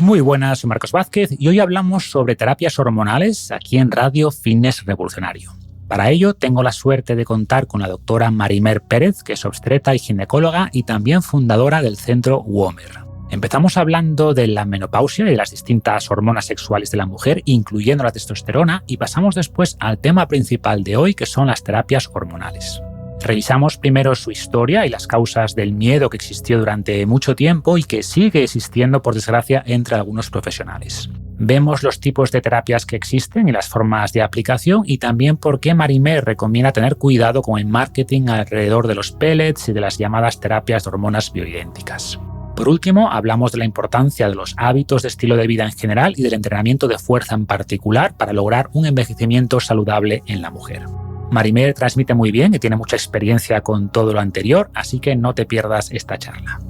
Muy buenas, soy Marcos Vázquez y hoy hablamos sobre terapias hormonales aquí en Radio Fitness Revolucionario. Para ello tengo la suerte de contar con la doctora Marimer Pérez, que es obstetra y ginecóloga y también fundadora del centro WOMER. Empezamos hablando de la menopausia y de las distintas hormonas sexuales de la mujer, incluyendo la testosterona, y pasamos después al tema principal de hoy, que son las terapias hormonales. Revisamos primero su historia y las causas del miedo que existió durante mucho tiempo y que sigue existiendo, por desgracia, entre algunos profesionales. Vemos los tipos de terapias que existen y las formas de aplicación y también por qué Marimer recomienda tener cuidado con el marketing alrededor de los pellets y de las llamadas terapias de hormonas bioidénticas. Por último, hablamos de la importancia de los hábitos de estilo de vida en general y del entrenamiento de fuerza en particular para lograr un envejecimiento saludable en la mujer. Marimer transmite muy bien y tiene mucha experiencia con todo lo anterior, así que no te pierdas esta charla.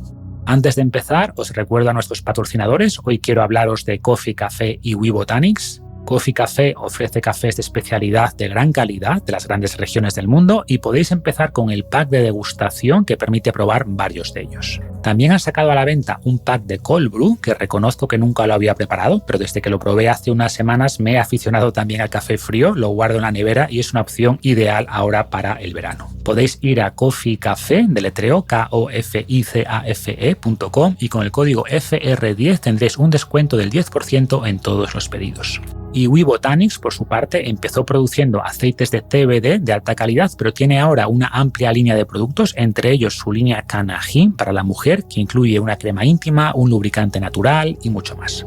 Antes de empezar, os recuerdo a nuestros patrocinadores. Hoy quiero hablaros de Coffee Café y We Botanics. Coffee Café ofrece cafés de especialidad de gran calidad de las grandes regiones del mundo y podéis empezar con el pack de degustación que permite probar varios de ellos. También han sacado a la venta un pack de cold brew que reconozco que nunca lo había preparado, pero desde que lo probé hace unas semanas me he aficionado también al café frío, lo guardo en la nevera y es una opción ideal ahora para el verano. Podéis ir a Coffee Café, deletreo koficafe.com, y con el código FR10 tendréis un descuento del 10% en todos los pedidos. Y We Botanics, por su parte, empezó produciendo aceites de CBD de alta calidad, pero tiene ahora una amplia línea de productos, entre ellos su línea Canagin para la mujer, que incluye una crema íntima, un lubricante natural y mucho más.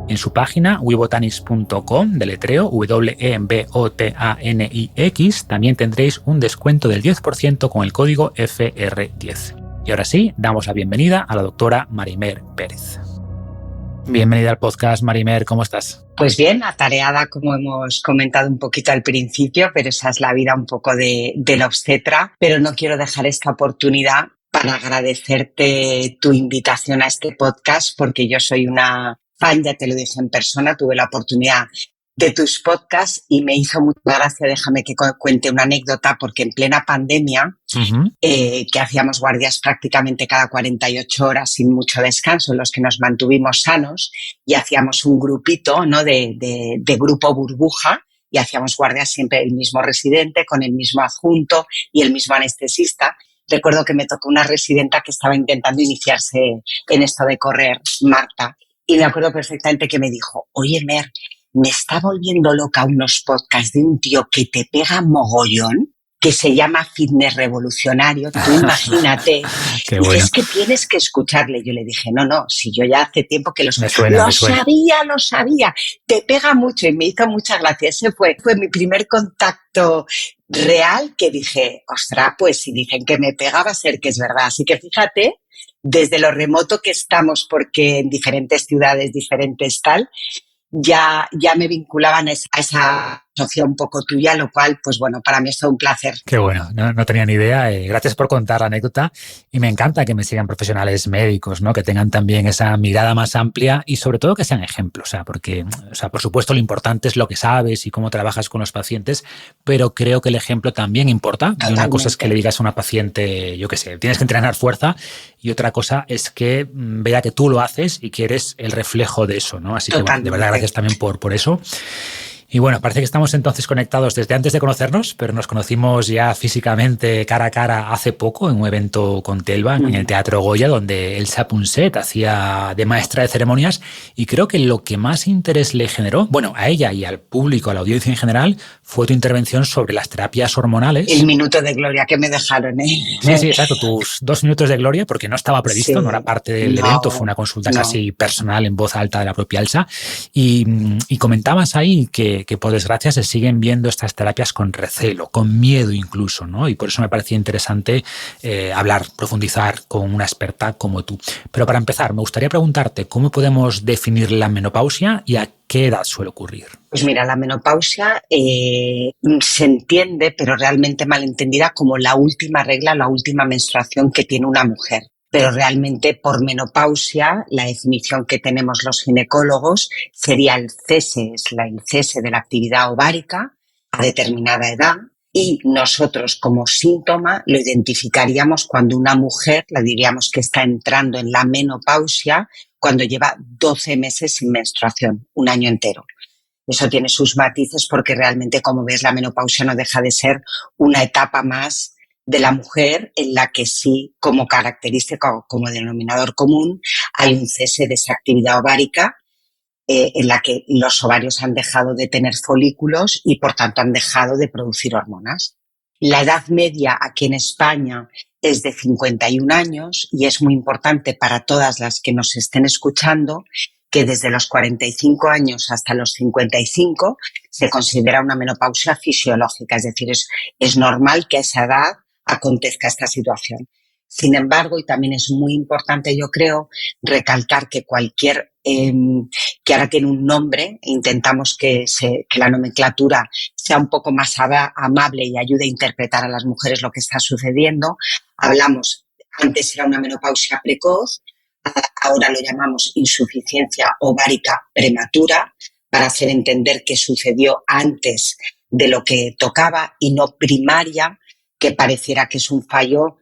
En su página webotanics.com, deletreo WEBOTANIX, también tendréis un descuento del 10% con el código FR10. Y ahora sí, damos la bienvenida a la doctora Marimer Pérez. Bienvenida al podcast, Marimer, ¿cómo estás? Pues bien, atareada, como hemos comentado un poquito al principio, pero esa es la vida un poco de la obstetra. Pero no quiero dejar esta oportunidad para agradecerte tu invitación a este podcast, porque yo soy una fan, ya te lo dije en persona, tuve la oportunidad de tus podcasts y me hizo mucha gracia. Déjame que cuente una anécdota, porque en plena pandemia, que hacíamos guardias prácticamente cada 48 horas sin mucho descanso, en los que nos mantuvimos sanos y hacíamos un grupito, ¿no?, de grupo burbuja, y hacíamos guardias siempre el mismo residente con el mismo adjunto y el mismo anestesista. Recuerdo que me tocó una residenta que estaba intentando iniciarse en esto de correr, Marta, y me acuerdo perfectamente que me dijo: oye, Mer, me está volviendo loca unos podcasts de un tío que te pega mogollón, que se llama Fitness Revolucionario. Tú imagínate. Qué bueno. Es que tienes que escucharle. Yo le dije, no, si yo ya hace tiempo que lo Me suena. suena. Lo sabía. Te pega mucho y me hizo mucha gracia. Ese fue mi primer contacto real, que dije, ostras, pues si dicen que me pega va a ser que es verdad. Así que fíjate, desde lo remoto que estamos, porque en diferentes ciudades, diferentes tal, ya me vinculaban a esa asociación un poco tuya, lo cual, pues bueno, para mí es todo un placer. Qué bueno, no tenía ni idea. Gracias por contar la anécdota y me encanta que me sigan profesionales médicos, ¿no?, que tengan también esa mirada más amplia y sobre todo que sean ejemplos, porque, por supuesto lo importante es lo que sabes y cómo trabajas con los pacientes, pero creo que el ejemplo también importa. Y una cosa es que le digas a una paciente, yo qué sé, tienes que entrenar fuerza, y otra cosa es que vea que tú lo haces y que eres el reflejo de eso, ¿no? Así que, bueno, de verdad, gracias también por eso. Y bueno, parece que estamos entonces conectados desde antes de conocernos, pero nos conocimos ya físicamente cara a cara hace poco en un evento con Telva, en el Teatro Goya, donde Elsa Punset hacía de maestra de ceremonias, y creo que lo que más interés le generó, bueno, a ella y al público, a la audiencia en general, fue tu intervención sobre las terapias hormonales. El minuto de gloria que me dejaron, ¿eh? Sí, exacto, tus 2 minutos de gloria, porque no estaba previsto, no era parte del evento, fue una consulta casi personal en voz alta de la propia Elsa, y comentabas ahí que por desgracia se siguen viendo estas terapias con recelo, con miedo incluso, ¿no? Y por eso me parecía interesante hablar, profundizar con una experta como tú. Pero para empezar, me gustaría preguntarte cómo podemos definir la menopausia y a qué edad suele ocurrir. Pues mira, la menopausia se entiende, pero realmente malentendida, como la última regla, la última menstruación que tiene una mujer. Pero realmente por menopausia, la definición que tenemos los ginecólogos sería el cese de la actividad ovárica a determinada edad, Y nosotros como síntoma lo identificaríamos cuando una mujer, le diríamos que está entrando en la menopausia, cuando lleva 12 meses sin menstruación, un año entero. Eso tiene sus matices porque realmente, como ves, la menopausia no deja de ser una etapa más de la mujer en la que sí, como característica o como denominador común, hay un cese de esa actividad ovárica en la que los ovarios han dejado de tener folículos y, por tanto, han dejado de producir hormonas. La edad media aquí en España es de 51 años y es muy importante para todas las que nos estén escuchando que desde los 45 años hasta los 55 se considera una menopausia fisiológica, es decir, es normal que a esa edad acontezca esta situación. Sin embargo, y también es muy importante, yo creo, recalcar que cualquier, que ahora tiene un nombre, intentamos que la nomenclatura sea un poco más amable y ayude a interpretar a las mujeres lo que está sucediendo. Hablamos, antes era una menopausia precoz, ahora lo llamamos insuficiencia ovárica prematura, para hacer entender que sucedió antes de lo que tocaba y no primaria, que pareciera que es un fallo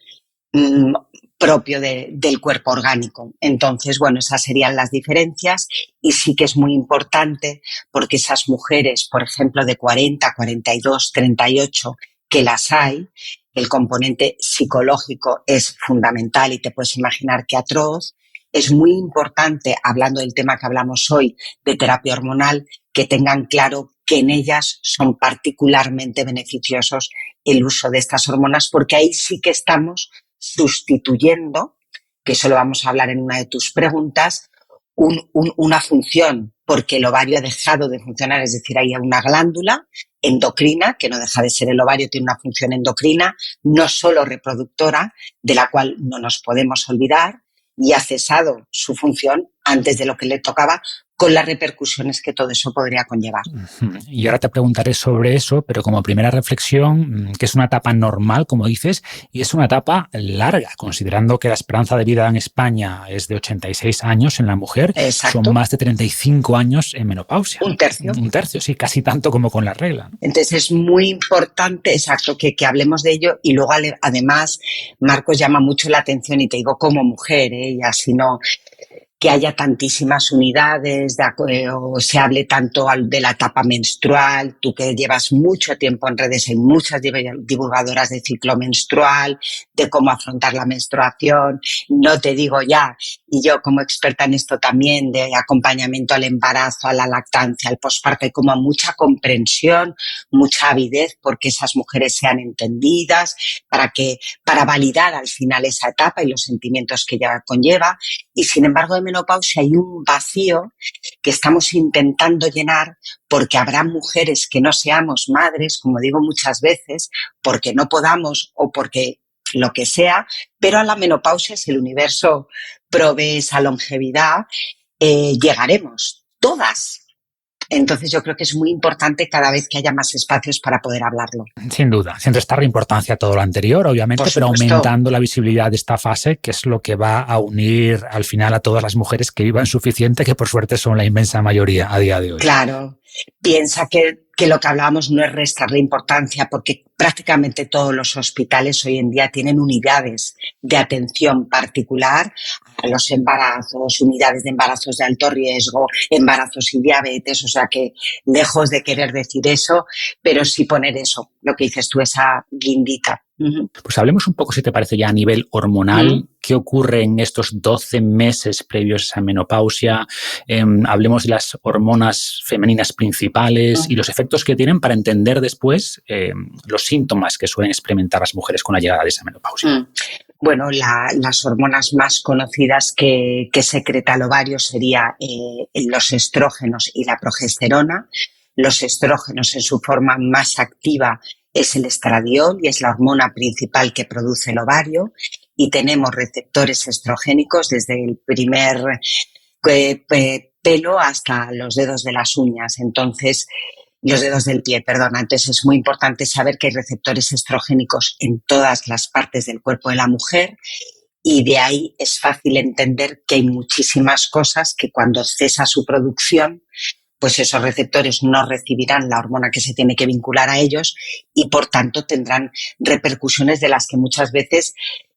propio del cuerpo orgánico. Entonces, bueno, esas serían las diferencias y sí que es muy importante porque esas mujeres, por ejemplo, de 40, 42, 38, que las hay, el componente psicológico es fundamental y te puedes imaginar que atroz. Es muy importante, hablando del tema que hablamos hoy, de terapia hormonal, que tengan claro que en ellas son particularmente beneficiosos el uso de estas hormonas, porque ahí sí que estamos sustituyendo, que eso lo vamos a hablar en una de tus preguntas, una función, porque el ovario ha dejado de funcionar, es decir, hay una glándula endocrina, que no deja de ser el ovario, tiene una función endocrina, no solo reproductora, de la cual no nos podemos olvidar, y ha cesado su función antes de lo que le tocaba, con las repercusiones que todo eso podría conllevar. Y ahora te preguntaré sobre eso, pero como primera reflexión, que es una etapa normal, como dices, y es una etapa larga, considerando que la esperanza de vida en España es de 86 años en la mujer. Exacto. Son más de 35 años en menopausia. Un tercio. Un tercio, sí, casi tanto como con la regla, ¿no? Entonces es muy importante, exacto, que hablemos de ello y luego además Marcos llama mucho la atención y te digo como mujer, y así no, que haya tantísimas unidades, o se hable tanto de la etapa menstrual, tú que llevas mucho tiempo en redes, hay muchas divulgadoras de ciclo menstrual, de cómo afrontar la menstruación, no te digo ya, y yo como experta en esto también, de acompañamiento al embarazo, a la lactancia, al posparto, hay como mucha comprensión, mucha avidez porque esas mujeres sean entendidas, para validar al final esa etapa y los sentimientos que ella conlleva, y sin embargo de menopausia hay un vacío que estamos intentando llenar porque habrá mujeres que no seamos madres, como digo muchas veces, porque no podamos o porque lo que sea, pero a la menopausia, si el universo provee esa longevidad, llegaremos todas. Entonces yo creo que es muy importante cada vez que haya más espacios para poder hablarlo. Sin duda, sin restarle importancia a todo lo anterior, obviamente, pero aumentando la visibilidad de esta fase, que es lo que va a unir al final a todas las mujeres que vivan suficiente, que por suerte son la inmensa mayoría a día de hoy. Claro, piensa que lo que hablábamos no es restarle importancia porque prácticamente todos los hospitales hoy en día tienen unidades de atención particular a los embarazos, unidades de embarazos de alto riesgo, embarazos y diabetes, o sea que lejos de querer decir eso, pero sí poner eso, lo que dices tú, esa guindita. Pues hablemos un poco, si te parece, ya a nivel hormonal, qué ocurre en estos 12 meses previos a menopausia, hablemos de las hormonas femeninas principales y los efectos que tienen para entender después los síntomas que suelen experimentar las mujeres con la llegada de esa menopausia. Bueno, las hormonas más conocidas que secreta el ovario serían los estrógenos y la progesterona. Los estrógenos en su forma más activa es el estradiol y es la hormona principal que produce el ovario y tenemos receptores estrogénicos desde el primer pelo hasta los dedos de las uñas. Entonces, los dedos del pie, perdona. Entonces es muy importante saber que hay receptores estrogénicos en todas las partes del cuerpo de la mujer y de ahí es fácil entender que hay muchísimas cosas que cuando cesa su producción pues esos receptores no recibirán la hormona que se tiene que vincular a ellos y por tanto tendrán repercusiones de las que muchas veces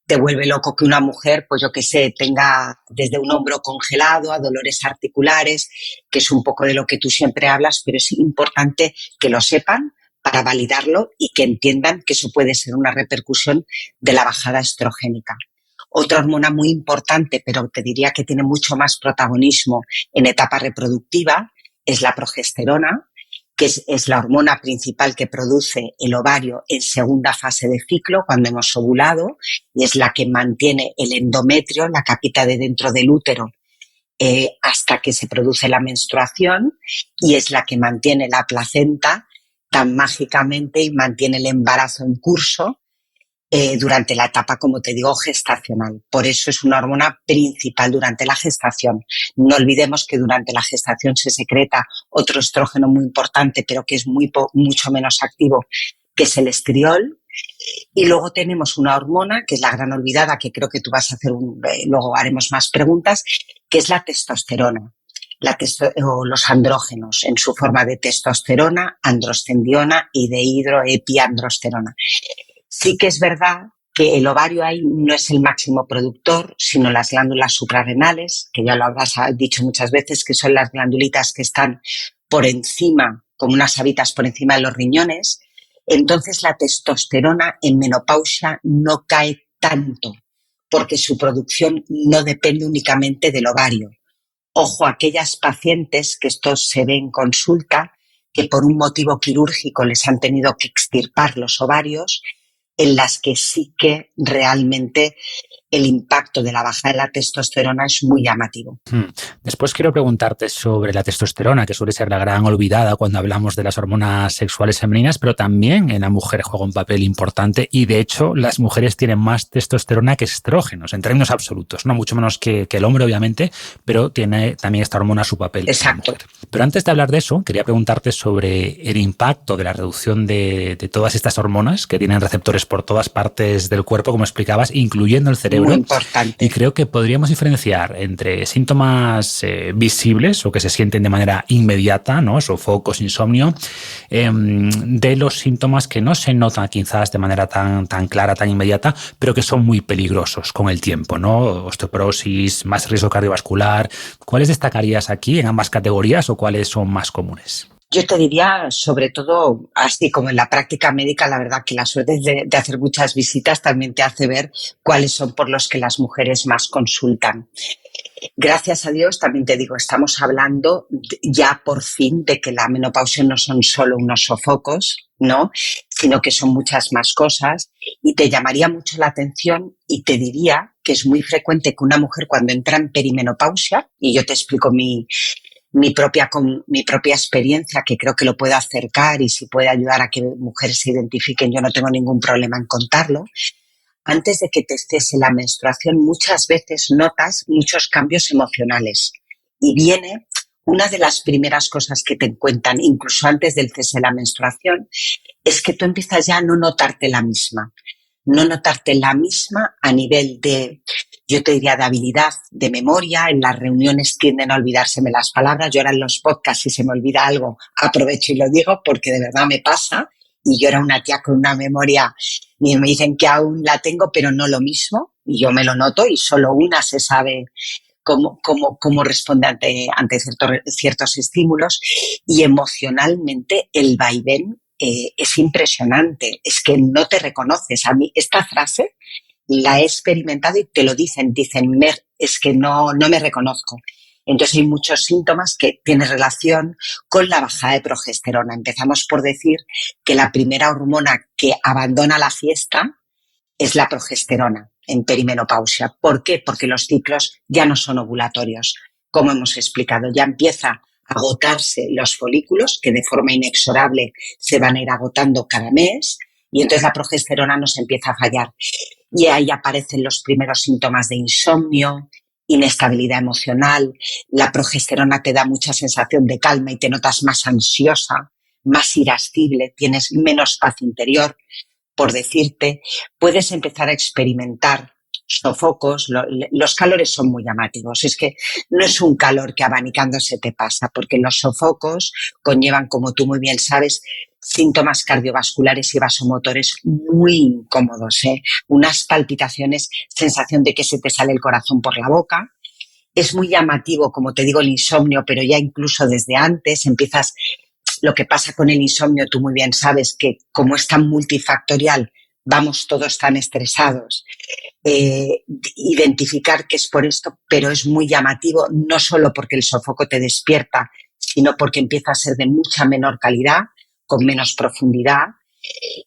te vuelve loco que una mujer, pues yo qué sé, tenga desde un hombro congelado a dolores articulares, que es un poco de lo que tú siempre hablas, pero es importante que lo sepan para validarlo y que entiendan que eso puede ser una repercusión de la bajada estrogénica. Otra hormona muy importante, pero te diría que tiene mucho más protagonismo en etapa reproductiva, es la progesterona, que es la hormona principal que produce el ovario en segunda fase de ciclo, cuando hemos ovulado, y es la que mantiene el endometrio, la capita de dentro del útero, hasta que se produce la menstruación, y es la que mantiene la placenta tan mágicamente y mantiene el embarazo en curso durante la etapa, como te digo, gestacional. Por eso es una hormona principal durante la gestación. No olvidemos que durante la gestación se secreta otro estrógeno muy importante, pero que es mucho menos activo, que es el estriol. Y luego tenemos una hormona, que es la gran olvidada, que creo que tú vas a hacer, luego haremos más preguntas, que es la testosterona. O los andrógenos, en su forma de testosterona, androstendiona y de hidroepiandrosterona. Sí que es verdad que el ovario ahí no es el máximo productor, sino las glándulas suprarrenales, que ya lo habrás dicho muchas veces, que son las glandulitas que están por encima, como unas habitas por encima de los riñones. Entonces la testosterona en menopausia no cae tanto, porque su producción no depende únicamente del ovario. Ojo a aquellas pacientes, que esto se ve en consulta, que por un motivo quirúrgico les han tenido que extirpar los ovarios, en las que sí que realmente el impacto de la baja de la testosterona es muy llamativo. Después quiero preguntarte sobre la testosterona, que suele ser la gran olvidada cuando hablamos de las hormonas sexuales femeninas, pero también en la mujer juega un papel importante y de hecho las mujeres tienen más testosterona que estrógenos, en términos absolutos, no mucho menos que el hombre obviamente, pero tiene también esta hormona su papel. Exacto. Pero antes de hablar de eso, quería preguntarte sobre el impacto de la reducción de todas estas hormonas que tienen receptores por todas partes del cuerpo, como explicabas, incluyendo el cerebro. Muy importante. Y creo que podríamos diferenciar entre síntomas visibles o que se sienten de manera inmediata, ¿no? Sofocos, insomnio, de los síntomas que no se notan quizás de manera tan clara, tan inmediata, pero que son muy peligrosos con el tiempo, ¿no? Osteoporosis, más riesgo cardiovascular. ¿Cuáles destacarías aquí en ambas categorías o cuáles son más comunes? Yo te diría, sobre todo, así como en la práctica médica, la verdad que la suerte de hacer muchas visitas también te hace ver cuáles son por los que las mujeres más consultan. Gracias a Dios, también te digo, estamos hablando ya por fin de que la menopausia no son solo unos sofocos, ¿no? Sino que son muchas más cosas y te llamaría mucho la atención y te diría que es muy frecuente que una mujer cuando entra en perimenopausia, y yo te explico mi propia experiencia, que creo que lo puede acercar y si puede ayudar a que mujeres se identifiquen, yo no tengo ningún problema en contarlo. Antes de que te cese la menstruación, muchas veces notas muchos cambios emocionales y viene una de las primeras cosas que te cuentan, incluso antes del cese de la menstruación, es que tú empiezas ya a no notarte la misma a nivel de, yo te diría, de habilidad, de memoria. En las reuniones tienden a olvidárseme las palabras. Yo ahora en los podcasts, si se me olvida algo, aprovecho y lo digo porque de verdad me pasa. Y yo era una tía con una memoria, y me dicen que aún la tengo, pero no lo mismo. Y yo me lo noto y solo una se sabe cómo responde ante ciertos estímulos. Y emocionalmente el vaivén es impresionante. Es que no te reconoces. A mí esta frase la he experimentado y te lo dicen, Mer, es que no me reconozco. Entonces hay muchos síntomas que tienen relación con la bajada de progesterona. Empezamos por decir que la primera hormona que abandona la fiesta es la progesterona en perimenopausia. ¿Por qué? Porque los ciclos ya no son ovulatorios. Como hemos explicado, ya empieza a agotarse los folículos que de forma inexorable se van a ir agotando cada mes y entonces la progesterona nos empieza a fallar. Y ahí aparecen los primeros síntomas de insomnio, inestabilidad emocional. La progesterona te da mucha sensación de calma y te notas más ansiosa, más irascible, tienes menos paz interior. Por decirte, puedes empezar a experimentar sofocos, los calores son muy llamativos. Es que no es un calor que abanicándose te pasa, porque los sofocos conllevan, como tú muy bien sabes, síntomas cardiovasculares y vasomotores muy incómodos, ¿eh? Unas palpitaciones, sensación de que se te sale el corazón por la boca. Es muy llamativo, como te digo, el insomnio, pero ya incluso desde antes empiezas. Lo que pasa con el insomnio, tú muy bien sabes que como es tan multifactorial, vamos todos tan estresados, identificar que es por esto, pero es muy llamativo, no solo porque el sofoco te despierta, sino porque empieza a ser de mucha menor calidad, con menos profundidad.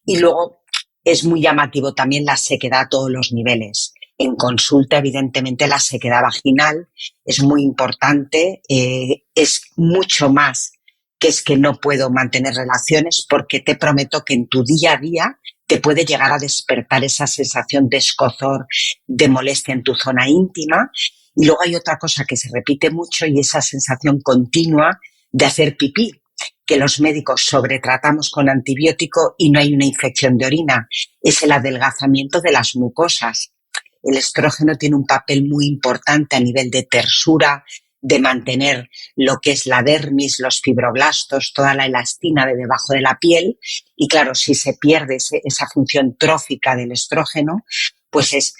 Y luego es muy llamativo también la sequedad a todos los niveles. En consulta, evidentemente, la sequedad vaginal es muy importante, es mucho más que es que no puedo mantener relaciones, porque te prometo que en tu día a día te puede llegar a despertar esa sensación de escozor, de molestia en tu zona íntima. Y luego hay otra cosa que se repite mucho y esa sensación continua de hacer pipí, que los médicos sobretratamos con antibiótico y no hay una infección de orina. Es el adelgazamiento de las mucosas. El estrógeno tiene un papel muy importante a nivel de tersura, de mantener lo que es la dermis, los fibroblastos, toda la elastina de debajo de la piel. Y claro, si se pierde esa función trófica del estrógeno, pues es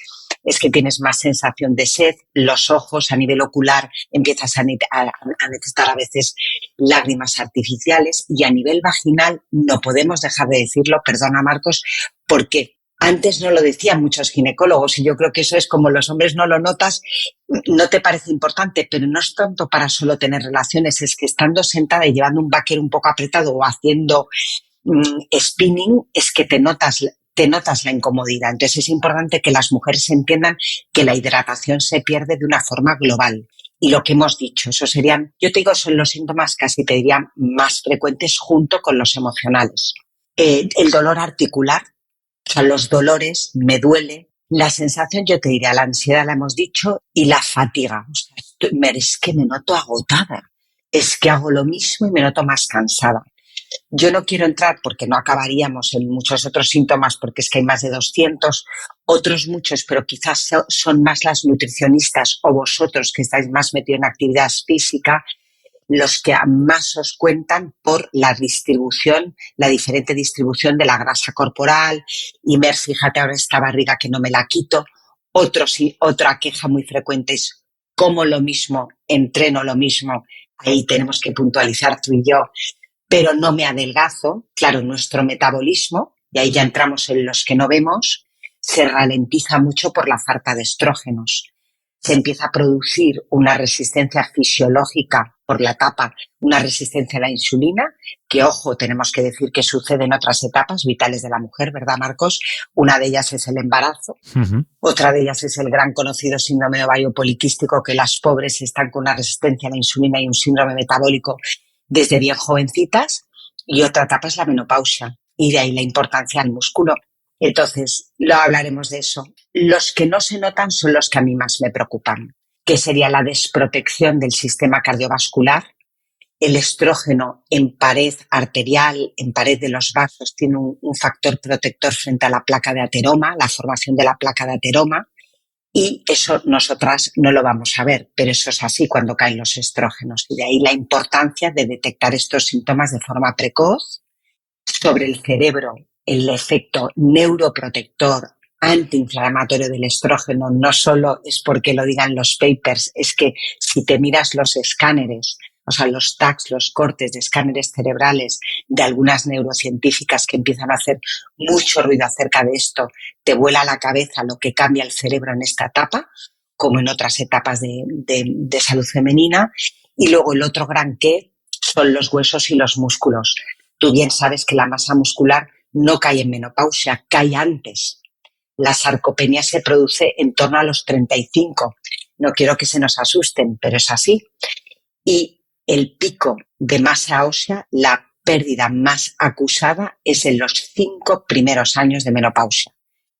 que tienes más sensación de sed, los ojos a nivel ocular empiezas a necesitar a veces lágrimas artificiales, y a nivel vaginal no podemos dejar de decirlo, perdona Marcos, porque antes no lo decían muchos ginecólogos y yo creo que eso es como los hombres no lo notas, no te parece importante, pero no es tanto para solo tener relaciones, es que estando sentada y llevando un vaquero un poco apretado o haciendo spinning, es que te notas la incomodidad. Entonces es importante que las mujeres entiendan que la hidratación se pierde de una forma global. Y lo que hemos dicho, eso serían, yo te digo, son los síntomas casi te diría más frecuentes junto con los emocionales. El dolor articular, o sea, los dolores, me duele. La sensación, yo te diría, la ansiedad la hemos dicho, y la fatiga. O sea, es que me noto agotada. Es que hago lo mismo y me noto más cansada. Yo no quiero entrar porque no acabaríamos en muchos otros síntomas, porque es que hay más de 200, otros muchos, pero quizás son más las nutricionistas o vosotros que estáis más metidos en actividad física los que más os cuentan por la distribución, la diferente distribución de la grasa corporal. Y fíjate ahora esta barriga que no me la quito. Otra queja muy frecuente es como lo mismo, entreno lo mismo, ahí tenemos que puntualizar tú y yo, pero no me adelgazo. Claro, nuestro metabolismo, y ahí ya entramos en los que no vemos, se ralentiza mucho por la falta de estrógenos. Se empieza a producir una resistencia fisiológica por la etapa, una resistencia a la insulina, que, ojo, tenemos que decir que sucede en otras etapas vitales de la mujer, ¿verdad, Marcos? Una de ellas es el embarazo, otra de ellas es el gran conocido síndrome de ovario poliquístico, que las pobres están con una resistencia a la insulina y un síndrome metabólico desde bien jovencitas, y otra etapa es la menopausia, y de ahí la importancia del músculo. Entonces, lo hablaremos de eso. Los que no se notan son los que a mí más me preocupan, que sería la desprotección del sistema cardiovascular. El estrógeno en pared arterial, en pared de los vasos, tiene un factor protector frente a la placa de ateroma, la formación de la placa de ateroma, y eso nosotras no lo vamos a ver, pero eso es así cuando caen los estrógenos. Y de ahí la importancia de detectar estos síntomas de forma precoz. Sobre el cerebro, el efecto neuroprotector antiinflamatorio del estrógeno no solo es porque lo digan los papers, es que si te miras los escáneres, o sea, los tags, los cortes de escáneres cerebrales de algunas neurocientíficas que empiezan a hacer mucho ruido acerca de esto, te vuela la cabeza lo que cambia el cerebro en esta etapa, como en otras etapas de salud femenina. Y luego el otro gran qué son los huesos y los músculos. Tú bien sabes que la masa muscular no cae en menopausia, cae antes. La sarcopenia se produce en torno a los 35. No quiero que se nos asusten, pero es así. Y el pico de masa ósea, la pérdida más acusada, es en los 5 primeros años de menopausia.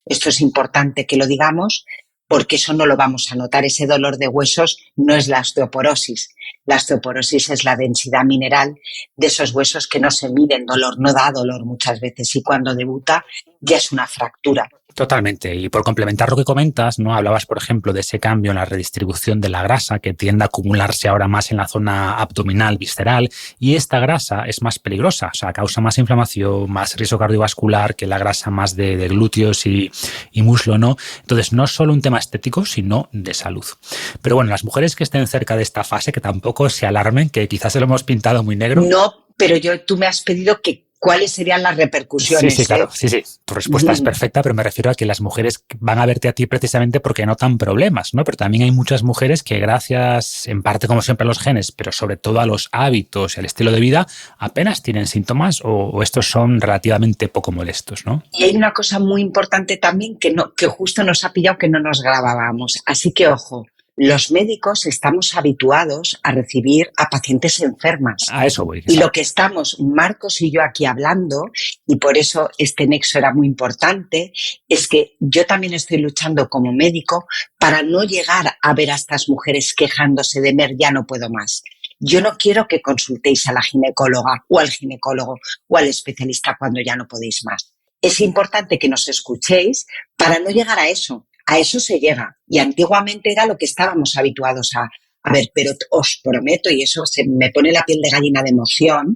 Esto es importante que lo digamos, porque eso no lo vamos a notar. Ese dolor de huesos no es la osteoporosis. La osteoporosis es la densidad mineral de esos huesos que no se miden. Dolor no da dolor muchas veces, y cuando debuta ya es una fractura. Totalmente. Y por complementar lo que comentas, ¿no? Hablabas, por ejemplo, de ese cambio en la redistribución de la grasa que tiende a acumularse ahora más en la zona abdominal, visceral, y esta grasa es más peligrosa, o sea, causa más inflamación, más riesgo cardiovascular que la grasa más de glúteos y muslo, ¿no? Entonces, no es solo un tema estético, sino de salud. Pero bueno, las mujeres que estén cerca de esta fase, que tampoco se alarmen, que quizás se lo hemos pintado muy negro. No, pero tú me has pedido que cuáles serían las repercusiones. Sí, claro, sí. Tu respuesta es perfecta, pero me refiero a que las mujeres van a verte a ti precisamente porque notan problemas, ¿no? Pero también hay muchas mujeres que gracias, en parte como siempre a los genes, pero sobre todo a los hábitos y al estilo de vida, apenas tienen síntomas o estos son relativamente poco molestos, ¿no? Y hay una cosa muy importante también que justo nos ha pillado que no nos grabábamos. Así que, ojo, los médicos estamos habituados a recibir a pacientes enfermas. A eso voy. Y lo que estamos, Marcos y yo, aquí hablando, y por eso este nexo era muy importante, es que yo también estoy luchando como médico para no llegar a ver a estas mujeres quejándose de ya no puedo más. Yo no quiero que consultéis a la ginecóloga o al ginecólogo o al especialista cuando ya no podéis más. Es importante que nos escuchéis para no llegar a eso. A eso se llega. Y antiguamente era lo que estábamos habituados a ver, pero os prometo, y eso se me pone la piel de gallina de emoción,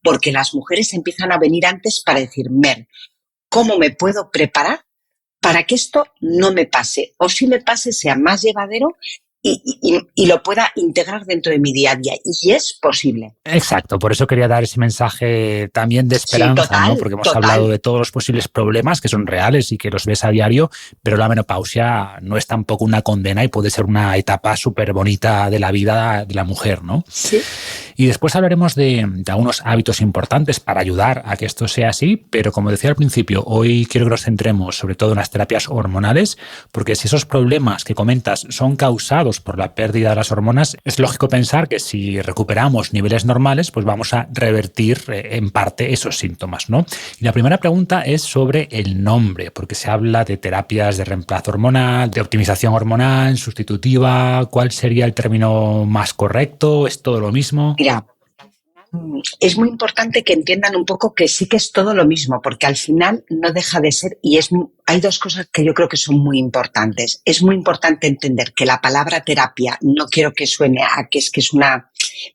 porque las mujeres empiezan a venir antes para decir, ¿cómo me puedo preparar para que esto no me pase? O si me pase, sea más llevadero y lo pueda integrar dentro de mi día a día. Y es posible. Exacto, por eso quería dar ese mensaje también de esperanza, sí, total, ¿no? Porque hemos hablado de todos los posibles problemas que son reales y que los ves a diario, pero la menopausia no es tampoco una condena y puede ser una etapa súper bonita de la vida de la mujer, ¿no? Sí. Y después hablaremos de algunos hábitos importantes para ayudar a que esto sea así, pero como decía al principio, hoy quiero que nos centremos sobre todo en las terapias hormonales, porque si esos problemas que comentas son causados por la pérdida de las hormonas, es lógico pensar que si recuperamos niveles normales, pues vamos a revertir en parte esos síntomas, ¿no? Y la primera pregunta es sobre el nombre, porque se habla de terapias de reemplazo hormonal, de optimización hormonal, sustitutiva. ¿Cuál sería el término más correcto? ¿Es todo lo mismo? Mira, es muy importante que entiendan un poco que sí que es todo lo mismo, porque al final no deja de ser, hay dos cosas que yo creo que son muy importantes. Es muy importante entender que la palabra terapia, no quiero que suene a que es una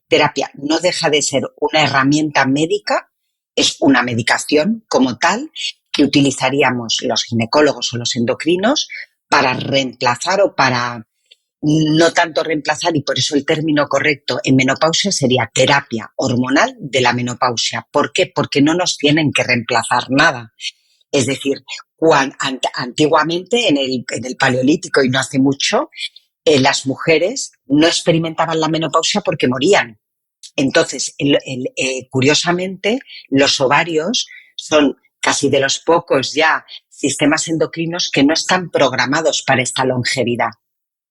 terapia, no deja de ser una herramienta médica, es una medicación como tal que utilizaríamos los ginecólogos o los endocrinos para reemplazar o para no tanto reemplazar, y por eso el término correcto en menopausia sería terapia hormonal de la menopausia. ¿Por qué? Porque no nos tienen que reemplazar nada. Es decir, antiguamente en el Paleolítico y no hace mucho, las mujeres no experimentaban la menopausia porque morían. Entonces, curiosamente, los ovarios son casi de los pocos ya sistemas endocrinos que no están programados para esta longevidad.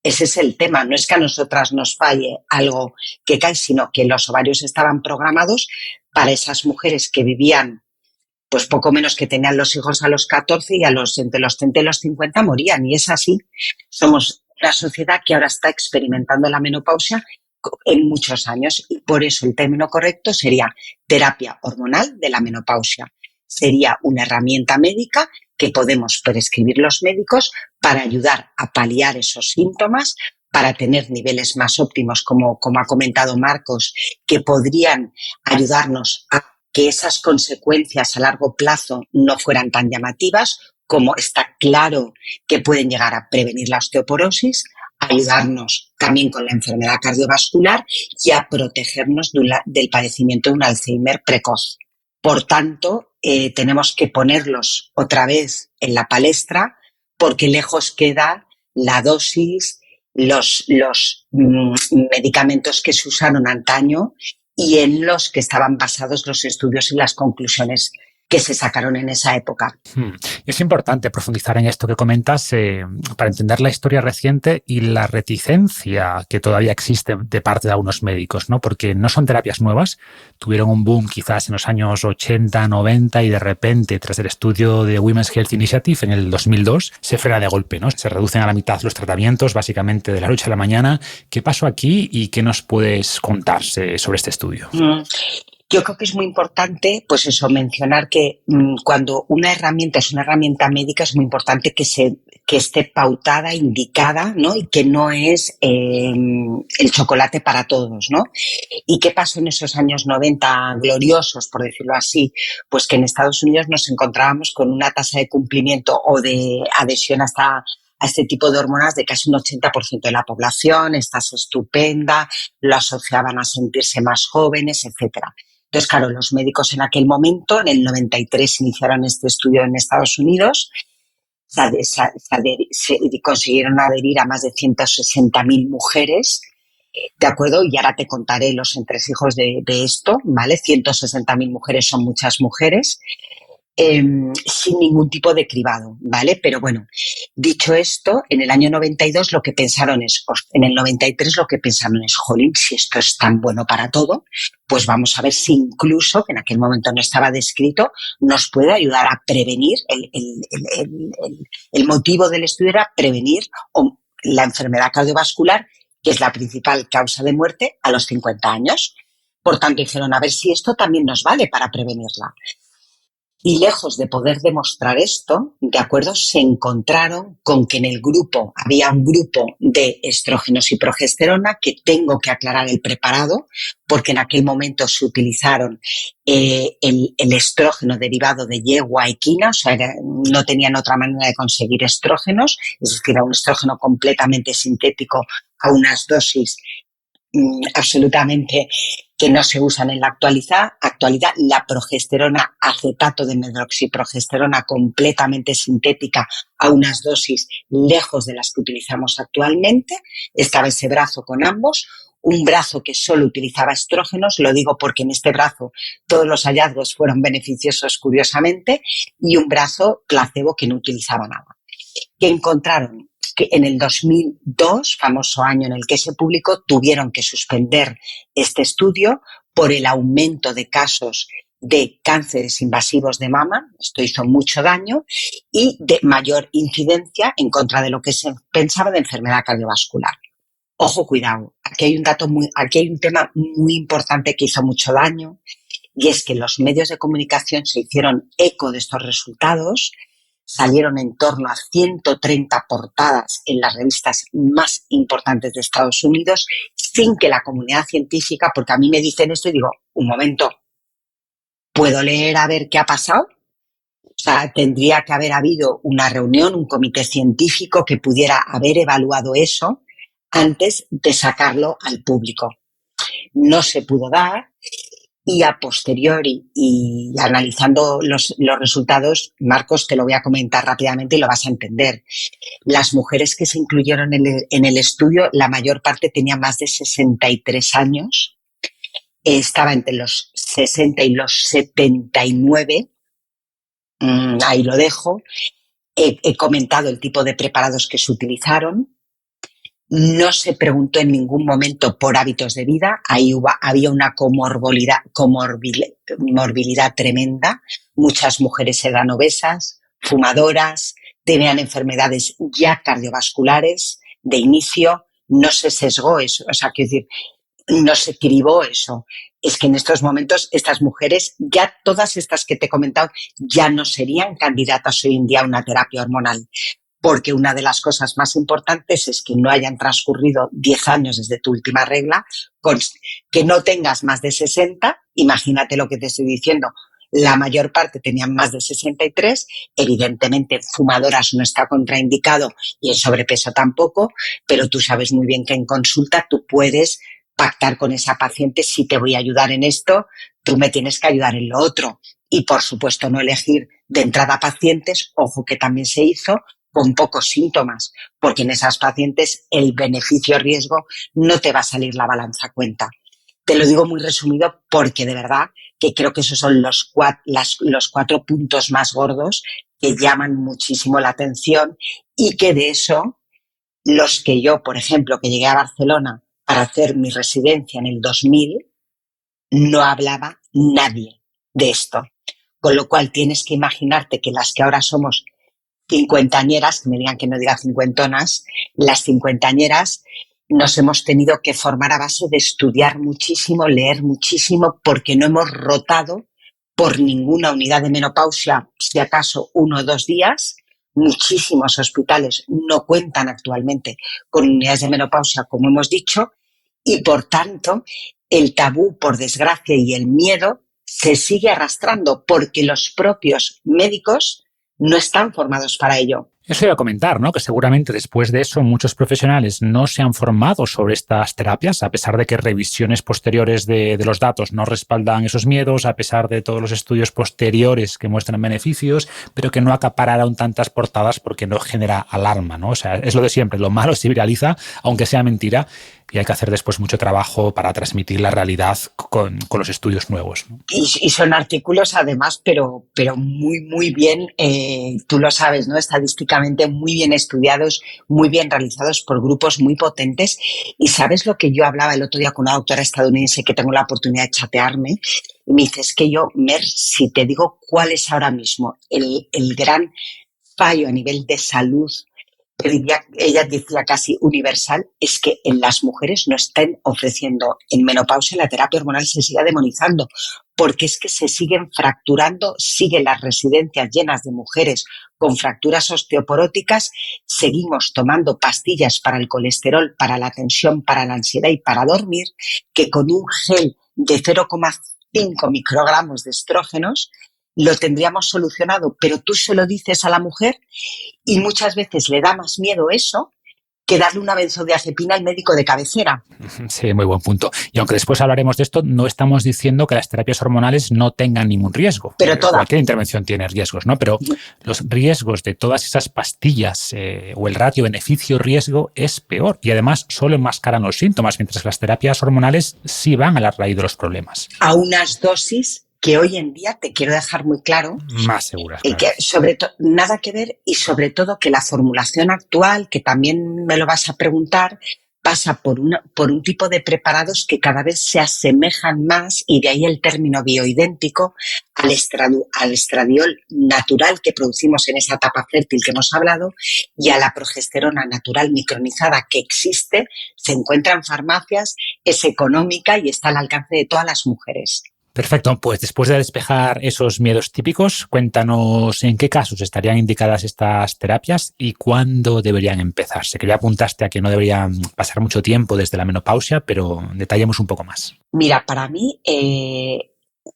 Ese es el tema, no es que a nosotras nos falle algo que cae, sino que los ovarios estaban programados para esas mujeres que vivían, pues poco menos que tenían los hijos a los 14 y entre los 30 y los 50 morían. Y es así. Somos una sociedad que ahora está experimentando la menopausia en muchos años y por eso el término correcto sería terapia hormonal de la menopausia. Sería una herramienta médica que podemos prescribir los médicos para ayudar a paliar esos síntomas, para tener niveles más óptimos, como ha comentado Marcos, que podrían ayudarnos a que esas consecuencias a largo plazo no fueran tan llamativas, como está claro que pueden llegar a prevenir la osteoporosis, ayudarnos también con la enfermedad cardiovascular y a protegernos del padecimiento de un Alzheimer precoz. Por tanto, tenemos que ponerlos otra vez en la palestra porque lejos queda la dosis, los medicamentos que se usaron antaño y en los que estaban basados los estudios y las conclusiones que se sacaron en esa época. Es importante profundizar en esto que comentas para entender la historia reciente y la reticencia que todavía existe de parte de algunos médicos, ¿no? Porque no son terapias nuevas, tuvieron un boom quizás en los años 80, 90 y de repente, tras el estudio de Women's Health Initiative en el 2002, se frena de golpe, ¿no? Se reducen a la mitad los tratamientos, básicamente de la noche a la mañana. ¿Qué pasó aquí y qué nos puedes contar sobre este estudio? Yo creo que es muy importante, pues eso, mencionar que cuando una herramienta es una herramienta médica es muy importante que esté pautada, indicada, ¿no? Y que no es el chocolate para todos, ¿no? ¿Y qué pasó en esos años 90 gloriosos, por decirlo así? Pues que en Estados Unidos nos encontrábamos con una tasa de cumplimiento o de adhesión a este tipo de hormonas de casi un 80% de la población. Estás estupenda, lo asociaban a sentirse más jóvenes, etcétera. Entonces, claro, los médicos en aquel momento, en el 93, iniciaron este estudio en Estados Unidos, consiguieron adherir a más de 160.000 mujeres, ¿de acuerdo? Y ahora te contaré los entresijos de esto, ¿vale? 160.000 mujeres son muchas mujeres. Sin ningún tipo de cribado, ¿vale? Pero bueno, dicho esto, en el año 92 lo que pensaron es, en el 93 lo que pensaron es, jolín, si esto es tan bueno para todo, pues vamos a ver si incluso, que en aquel momento no estaba descrito, nos puede ayudar a prevenir, el motivo del estudio era prevenir la enfermedad cardiovascular, que es la principal causa de muerte a los 50 años. Por tanto, dijeron, a ver si esto también nos vale para prevenirla. Y lejos de poder demostrar esto, ¿de acuerdo? Se encontraron con que en el grupo había un grupo de estrógenos y progesterona, que tengo que aclarar el preparado, porque en aquel momento se utilizaron el estrógeno derivado de yegua equina, o sea, no tenían otra manera de conseguir estrógenos, es decir, era un estrógeno completamente sintético a unas dosis absolutamente que no se usan en la actualidad, la progesterona, acetato de medroxiprogesterona completamente sintética a unas dosis lejos de las que utilizamos actualmente. Estaba ese brazo con ambos, un brazo que solo utilizaba estrógenos, lo digo porque en este brazo todos los hallazgos fueron beneficiosos curiosamente, y un brazo placebo que no utilizaba nada. ¿Qué encontraron? Que en el 2002, famoso año en el que se publicó, tuvieron que suspender este estudio por el aumento de casos de cánceres invasivos de mama, esto hizo mucho daño, y de mayor incidencia en contra de lo que se pensaba de enfermedad cardiovascular. Ojo, cuidado, aquí hay un tema muy importante que hizo mucho daño, y es que los medios de comunicación se hicieron eco de estos resultados. Salieron en torno a 130 portadas en las revistas más importantes de Estados Unidos, sin que la comunidad científica, porque a mí me dicen esto y digo, un momento, ¿puedo leer a ver qué ha pasado? O sea, tendría que haber habido una reunión, un comité científico que pudiera haber evaluado eso antes de sacarlo al público. No se pudo dar. Y a posteriori, y analizando los resultados, Marcos, te lo voy a comentar rápidamente y lo vas a entender. Las mujeres que se incluyeron en el estudio, la mayor parte tenía más de 63 años, estaba entre los 60 y los 79, ahí lo dejo. He comentado el tipo de preparados que se utilizaron. No se preguntó en ningún momento por hábitos de vida. Ahí había una comorbilidad tremenda. Muchas mujeres eran obesas, fumadoras, tenían enfermedades ya cardiovasculares de inicio. No se sesgó eso, o sea, quiero decir, no se cribó eso. Es que en estos momentos estas mujeres, ya todas estas que te he comentado, ya no serían candidatas hoy en día a una terapia hormonal. Porque una de las cosas más importantes es que no hayan transcurrido 10 años desde tu última regla, que no tengas más de 60, imagínate lo que te estoy diciendo, la mayor parte tenían más de 63, evidentemente fumadoras no está contraindicado y el sobrepeso tampoco, pero tú sabes muy bien que en consulta tú puedes pactar con esa paciente: si te voy a ayudar en esto, tú me tienes que ayudar en lo otro. Y por supuesto no elegir de entrada pacientes, ojo que también se hizo, con pocos síntomas, porque en esas pacientes el beneficio-riesgo no te va a salir la balanza a cuenta. Te lo digo muy resumido porque de verdad que creo que esos son los 4 puntos más gordos que llaman muchísimo la atención, y que de eso, los que yo, por ejemplo, que llegué a Barcelona para hacer mi residencia en el 2000, no hablaba nadie de esto. Con lo cual tienes que imaginarte que las que ahora somos cincuentañeras, que me digan que no diga cincuentonas, las cincuentañeras, nos hemos tenido que formar a base de estudiar muchísimo, leer muchísimo, porque no hemos rotado por ninguna unidad de menopausia, si acaso 1 o 2 días. Muchísimos hospitales no cuentan actualmente con unidades de menopausia, como hemos dicho, y por tanto el tabú, por desgracia, y el miedo se sigue arrastrando porque los propios médicos no están formados para ello. Eso iba a comentar, ¿no? Que seguramente después de eso muchos profesionales no se han formado sobre estas terapias, a pesar de que revisiones posteriores de los datos no respaldan esos miedos, a pesar de todos los estudios posteriores que muestran beneficios, pero que no acapararon tantas portadas porque no genera alarma, ¿no? O sea, es lo de siempre, lo malo se viraliza, aunque sea mentira, y hay que hacer después mucho trabajo para transmitir la realidad con los estudios nuevos, ¿no? Y son artículos, además, pero muy, muy bien, tú lo sabes, ¿no? Estadísticamente muy bien estudiados, muy bien realizados por grupos muy potentes. Y ¿sabes lo que yo hablaba el otro día con una doctora estadounidense que tengo la oportunidad de chatearme? Y me dice, es que yo, Mer, si te digo cuál es ahora mismo el gran fallo a nivel de salud, ella decía casi universal, es que en las mujeres no estén ofreciendo en menopausia, la terapia hormonal se siga demonizando, porque es que se siguen fracturando, siguen las residencias llenas de mujeres con fracturas osteoporóticas, seguimos tomando pastillas para el colesterol, para la tensión, para la ansiedad y para dormir, que con un gel de 0,5 microgramos de estrógenos lo tendríamos solucionado, pero tú se lo dices a la mujer y muchas veces le da más miedo eso que darle una benzodiazepina al médico de cabecera. Sí, muy buen punto. Y aunque después hablaremos de esto, no estamos diciendo que las terapias hormonales no tengan ningún riesgo. Pero cualquier intervención tiene riesgos, ¿no? Pero los riesgos de todas esas pastillas o el ratio beneficio-riesgo es peor. Y además solo enmascaran los síntomas, mientras que las terapias hormonales sí van a la raíz de los problemas. A unas dosis que hoy en día, te quiero dejar muy claro, más seguras, claro. Que sobre todo nada que ver, y sobre todo que la formulación actual, que también me lo vas a preguntar, pasa por un tipo de preparados que cada vez se asemejan más, y de ahí el término bioidéntico, al estradiol natural que producimos en esa etapa fértil que hemos hablado, y a la progesterona natural micronizada que existe, se encuentra en farmacias, es económica y está al alcance de todas las mujeres. Perfecto, pues después de despejar esos miedos típicos, cuéntanos en qué casos estarían indicadas estas terapias y cuándo deberían empezarse. Que ya apuntaste a que no deberían pasar mucho tiempo desde la menopausia, pero detallemos un poco más. Mira, para mí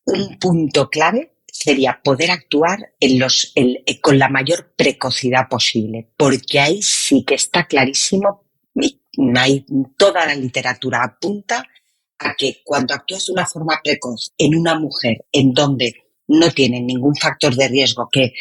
un punto clave sería poder actuar con la mayor precocidad posible, porque ahí sí que está clarísimo, toda la literatura apunta a que cuando actúas de una forma precoz en una mujer en donde no tiene ningún factor de riesgo, que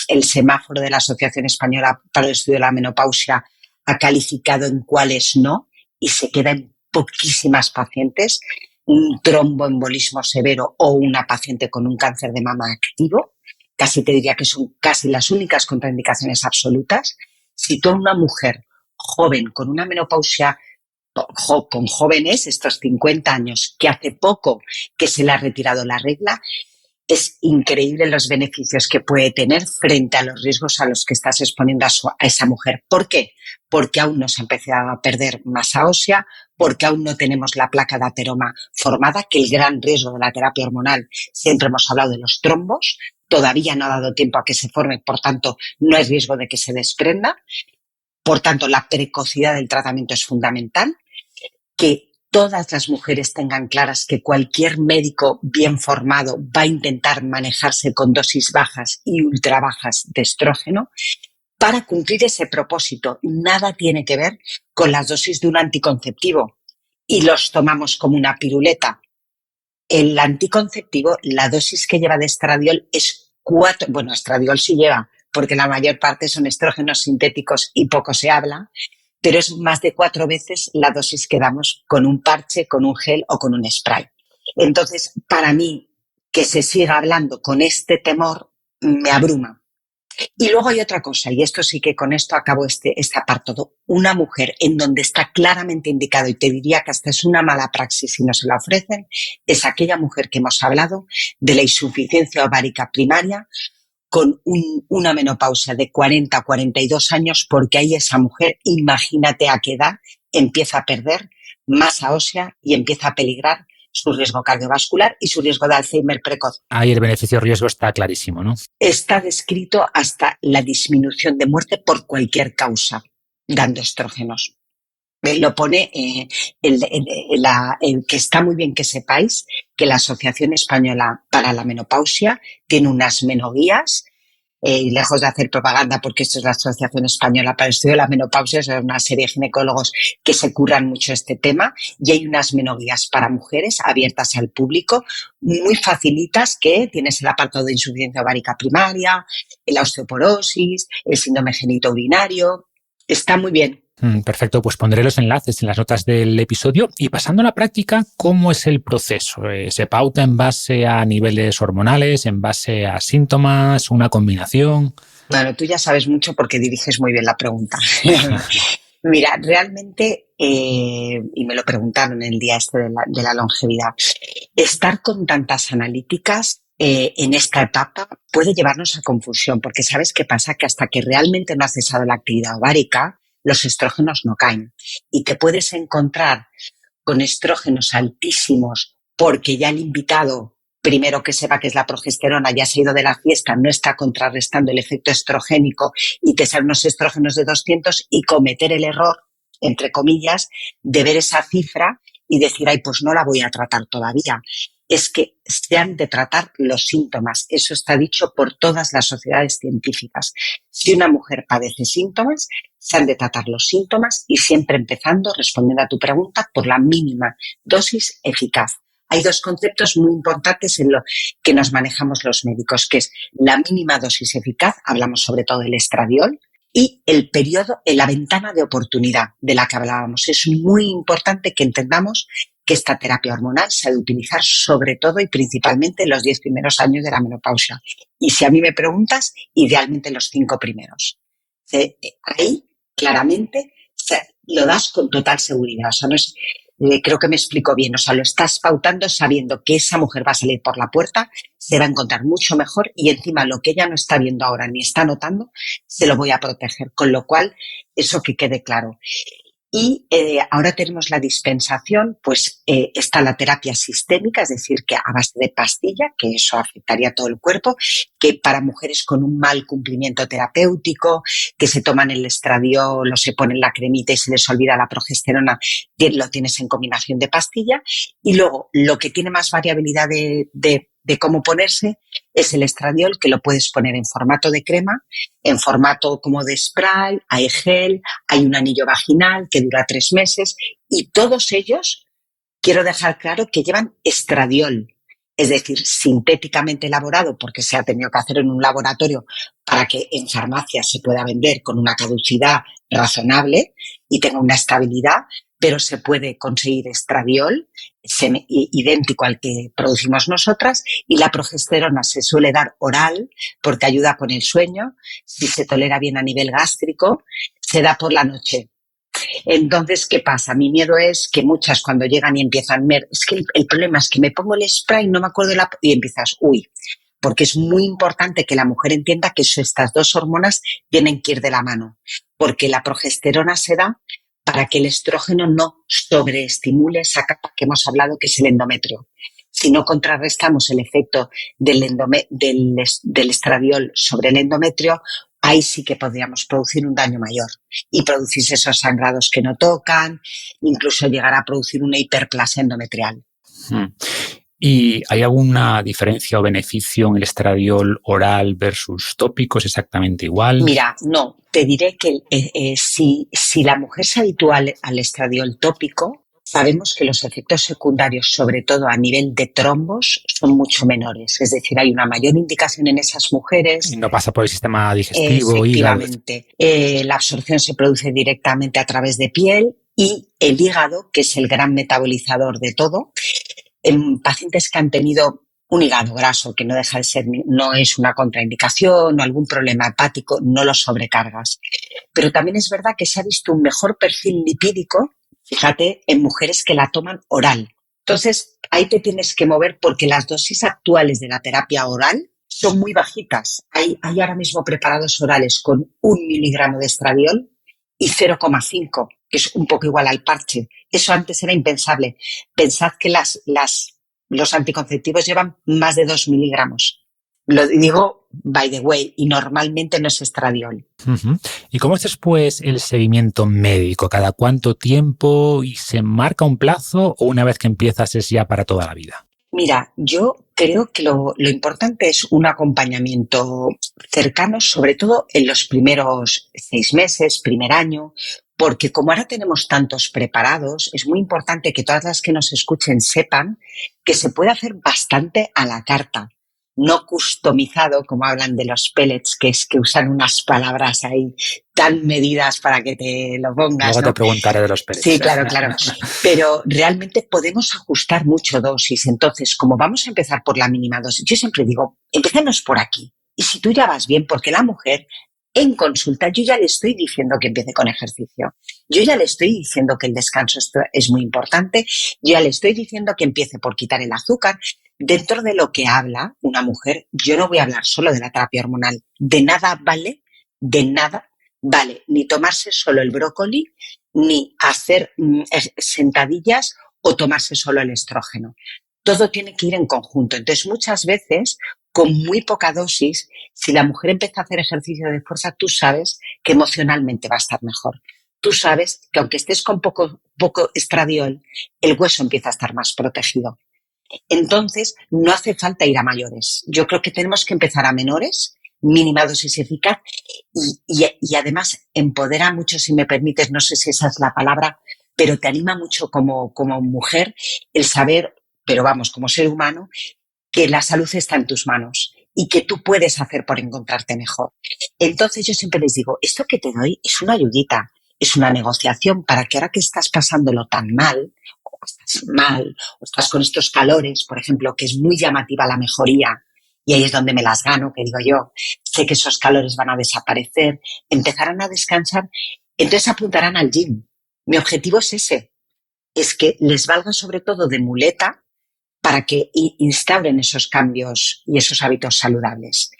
el semáforo de la Asociación Española para el Estudio de la Menopausia ha calificado en cuáles no, y se queda en poquísimas pacientes, un tromboembolismo severo o una paciente con un cáncer de mama activo, casi te diría que son casi las únicas contraindicaciones absolutas. Si tú, una mujer joven con una menopausia, con jóvenes, estos 50 años, que hace poco que se le ha retirado la regla, es increíble los beneficios que puede tener frente a los riesgos a los que estás exponiendo a esa mujer. ¿Por qué? Porque aún no se ha empezado a perder masa ósea, porque aún no tenemos la placa de ateroma formada, que el gran riesgo de la terapia hormonal, siempre hemos hablado de los trombos, todavía no ha dado tiempo a que se forme, por tanto, no hay riesgo de que se desprenda. Por tanto, la precocidad del tratamiento es fundamental. Que todas las mujeres tengan claras que cualquier médico bien formado va a intentar manejarse con dosis bajas y ultra bajas de estrógeno para cumplir ese propósito. Nada tiene que ver con las dosis de un anticonceptivo y los tomamos como una piruleta. El anticonceptivo, la dosis que lleva de estradiol es 4, bueno, estradiol sí lleva, porque la mayor parte son estrógenos sintéticos y poco se habla, pero es más de 4 veces la dosis que damos con un parche, con un gel o con un spray. Entonces, para mí, que se siga hablando con este temor me abruma. Y luego hay otra cosa, y esto sí que con esto acabo este apartado. Una mujer en donde está claramente indicado, y te diría que hasta es una mala praxis si no se la ofrecen, es aquella mujer que hemos hablado de la insuficiencia ovárica primaria, con una menopausia de 40 a 42 años, porque ahí esa mujer, imagínate a qué edad, empieza a perder masa ósea y empieza a peligrar su riesgo cardiovascular y su riesgo de Alzheimer precoz. Ahí el beneficio-riesgo está clarísimo, ¿no? Está descrito hasta la disminución de muerte por cualquier causa, dando estrógenos. Lo pone que está muy bien que sepáis que la Asociación Española para la Menopausia tiene unas menoguías, lejos de hacer propaganda, porque esto es la Asociación Española para el Estudio de la Menopausia, es una serie de ginecólogos que se curran mucho este tema, y hay unas menoguías para mujeres abiertas al público, muy facilitas, que tienes el apartado de insuficiencia ovárica primaria, la osteoporosis, el síndrome genitourinario, está muy bien. Perfecto, pues pondré los enlaces en las notas del episodio. Y pasando a la práctica, ¿cómo es el proceso? ¿Se pauta en base a niveles hormonales, en base a síntomas, una combinación? Bueno, tú ya sabes mucho porque diriges muy bien la pregunta. Mira, realmente, y me lo preguntaron el día este de la longevidad, estar con tantas analíticas en esta etapa puede llevarnos a confusión, porque ¿sabes qué pasa? Que hasta que realmente no ha cesado la actividad ovárica, los estrógenos no caen y te puedes encontrar con estrógenos altísimos porque ya el invitado, primero que sepa que es la progesterona, ya se ha ido de la fiesta, no está contrarrestando el efecto estrogénico y te salen unos estrógenos de 200 y cometer el error, entre comillas, de ver esa cifra y decir, ay, pues no la voy a tratar todavía. Es que se han de tratar los síntomas. Eso está dicho por todas las sociedades científicas. Si una mujer padece síntomas, se han de tratar los síntomas y siempre empezando, respondiendo a tu pregunta, por la mínima dosis eficaz. Hay dos conceptos muy importantes en lo que nos manejamos los médicos, que es la mínima dosis eficaz, hablamos sobre todo del estradiol, y el periodo, la ventana de oportunidad de la que hablábamos. Es muy importante que entendamos que esta terapia hormonal se ha de utilizar sobre todo y principalmente en los 10 primeros años de la menopausia. Y si a mí me preguntas, idealmente los 5 primeros. Ahí, claramente, lo das con total seguridad. O sea, no es, creo que me explico bien. O sea, lo estás pautando sabiendo que esa mujer va a salir por la puerta, se va a encontrar mucho mejor y encima lo que ella no está viendo ahora ni está notando, se lo voy a proteger. Con lo cual, eso que quede claro. Y ahora tenemos la dispensación, pues está la terapia sistémica, es decir, que a base de pastilla, que eso afectaría a todo el cuerpo, que para mujeres con un mal cumplimiento terapéutico, que se toman el estradiol o se ponen la cremita y se les olvida la progesterona, lo tienes en combinación de pastilla. Y luego, lo que tiene más variabilidad de cómo ponerse es el estradiol, que lo puedes poner en formato de crema, en formato como de spray, hay gel, hay un anillo vaginal que dura 3 meses y todos ellos, quiero dejar claro que llevan estradiol, es decir, sintéticamente elaborado porque se ha tenido que hacer en un laboratorio para que en farmacia se pueda vender con una caducidad razonable y tenga una estabilidad, pero se puede conseguir estradiol idéntico al que producimos nosotras, y la progesterona se suele dar oral porque ayuda con el sueño, si se tolera bien a nivel gástrico, se da por la noche. Entonces, ¿qué pasa? Mi miedo es que muchas cuando llegan y empiezan, es que el problema es que me pongo el spray, no me acuerdo y empiezas, porque es muy importante que la mujer entienda que estas dos hormonas tienen que ir de la mano, porque la progesterona se da para que el estrógeno no sobreestimule esa capa que hemos hablado, que es el endometrio. Si no contrarrestamos el efecto del estradiol sobre el endometrio, ahí sí que podríamos producir un daño mayor y producirse esos sangrados que no tocan, incluso llegar a producir una hiperplasia endometrial. ¿Y hay alguna diferencia o beneficio en el estradiol oral versus tópico? ¿Es exactamente igual? Mira, no, te diré que si la mujer se habitúa al estradiol tópico, sabemos que los efectos secundarios, sobre todo a nivel de trombos, son mucho menores. Es decir, hay una mayor indicación en esas mujeres. Y no pasa por el sistema digestivo. Efectivamente. La absorción se produce directamente a través de piel y el hígado, que es el gran metabolizador de todo. En pacientes que han tenido un hígado graso, que no deja de ser, no es una contraindicación o algún problema hepático, no lo sobrecargas. Pero también es verdad que se ha visto un mejor perfil lipídico, fíjate, en mujeres que la toman oral. Entonces, ahí te tienes que mover porque las dosis actuales de la terapia oral son muy bajitas. Hay ahora mismo preparados orales con 1 miligramo de estradiol y 0,5, que es un poco igual al parche. Eso antes era impensable. Pensad que los anticonceptivos llevan más de 2 miligramos. Lo digo, by the way, y normalmente no es estradiol. Uh-huh. ¿Y cómo es después el seguimiento médico? ¿Cada cuánto tiempo? ¿Y se marca un plazo o una vez que empiezas es ya para toda la vida? Mira, yo creo que lo importante es un acompañamiento cercano, sobre todo en los primeros 6 meses, primer año, porque como ahora tenemos tantos preparados, es muy importante que todas las que nos escuchen sepan que se puede hacer bastante a la carta, no customizado, como hablan de los pellets, que es que usan unas palabras ahí tan medidas para que te lo pongas, Luego ¿no? te preguntaré de los pellets. Sí, claro. Pero realmente podemos ajustar mucho dosis. Entonces, como vamos a empezar por la mínima dosis, yo siempre digo, empecemos por aquí. Y si tú ya vas bien, porque la mujer en consulta, yo ya le estoy diciendo que empiece con ejercicio. Yo ya le estoy diciendo que el descanso es muy importante. Yo ya le estoy diciendo que empiece por quitar el azúcar. Dentro de lo que habla una mujer, yo no voy a hablar solo de la terapia hormonal. De nada vale ni tomarse solo el brócoli, ni hacer sentadillas o tomarse solo el estrógeno. Todo tiene que ir en conjunto. Entonces, muchas veces, con muy poca dosis, si la mujer empieza a hacer ejercicio de fuerza, tú sabes que emocionalmente va a estar mejor. Tú sabes que aunque estés con poco estradiol, el hueso empieza a estar más protegido. Entonces, no hace falta ir a mayores. Yo creo que tenemos que empezar a menores, mínima dosis eficaz, y además empodera mucho, si me permites, no sé si esa es la palabra, pero te anima mucho como mujer el saber, pero vamos, como ser humano, que la salud está en tus manos y que tú puedes hacer por encontrarte mejor. Entonces yo siempre les digo, esto que te doy es una ayudita, es una negociación para que ahora que estás pasándolo tan mal, o estás con estos calores, por ejemplo, que es muy llamativa la mejoría, y ahí es donde me las gano, que digo yo, sé que esos calores van a desaparecer, empezarán a descansar, entonces apuntarán al gym. Mi objetivo es ese, es que les valga sobre todo de muleta para que instauren esos cambios y esos hábitos saludables.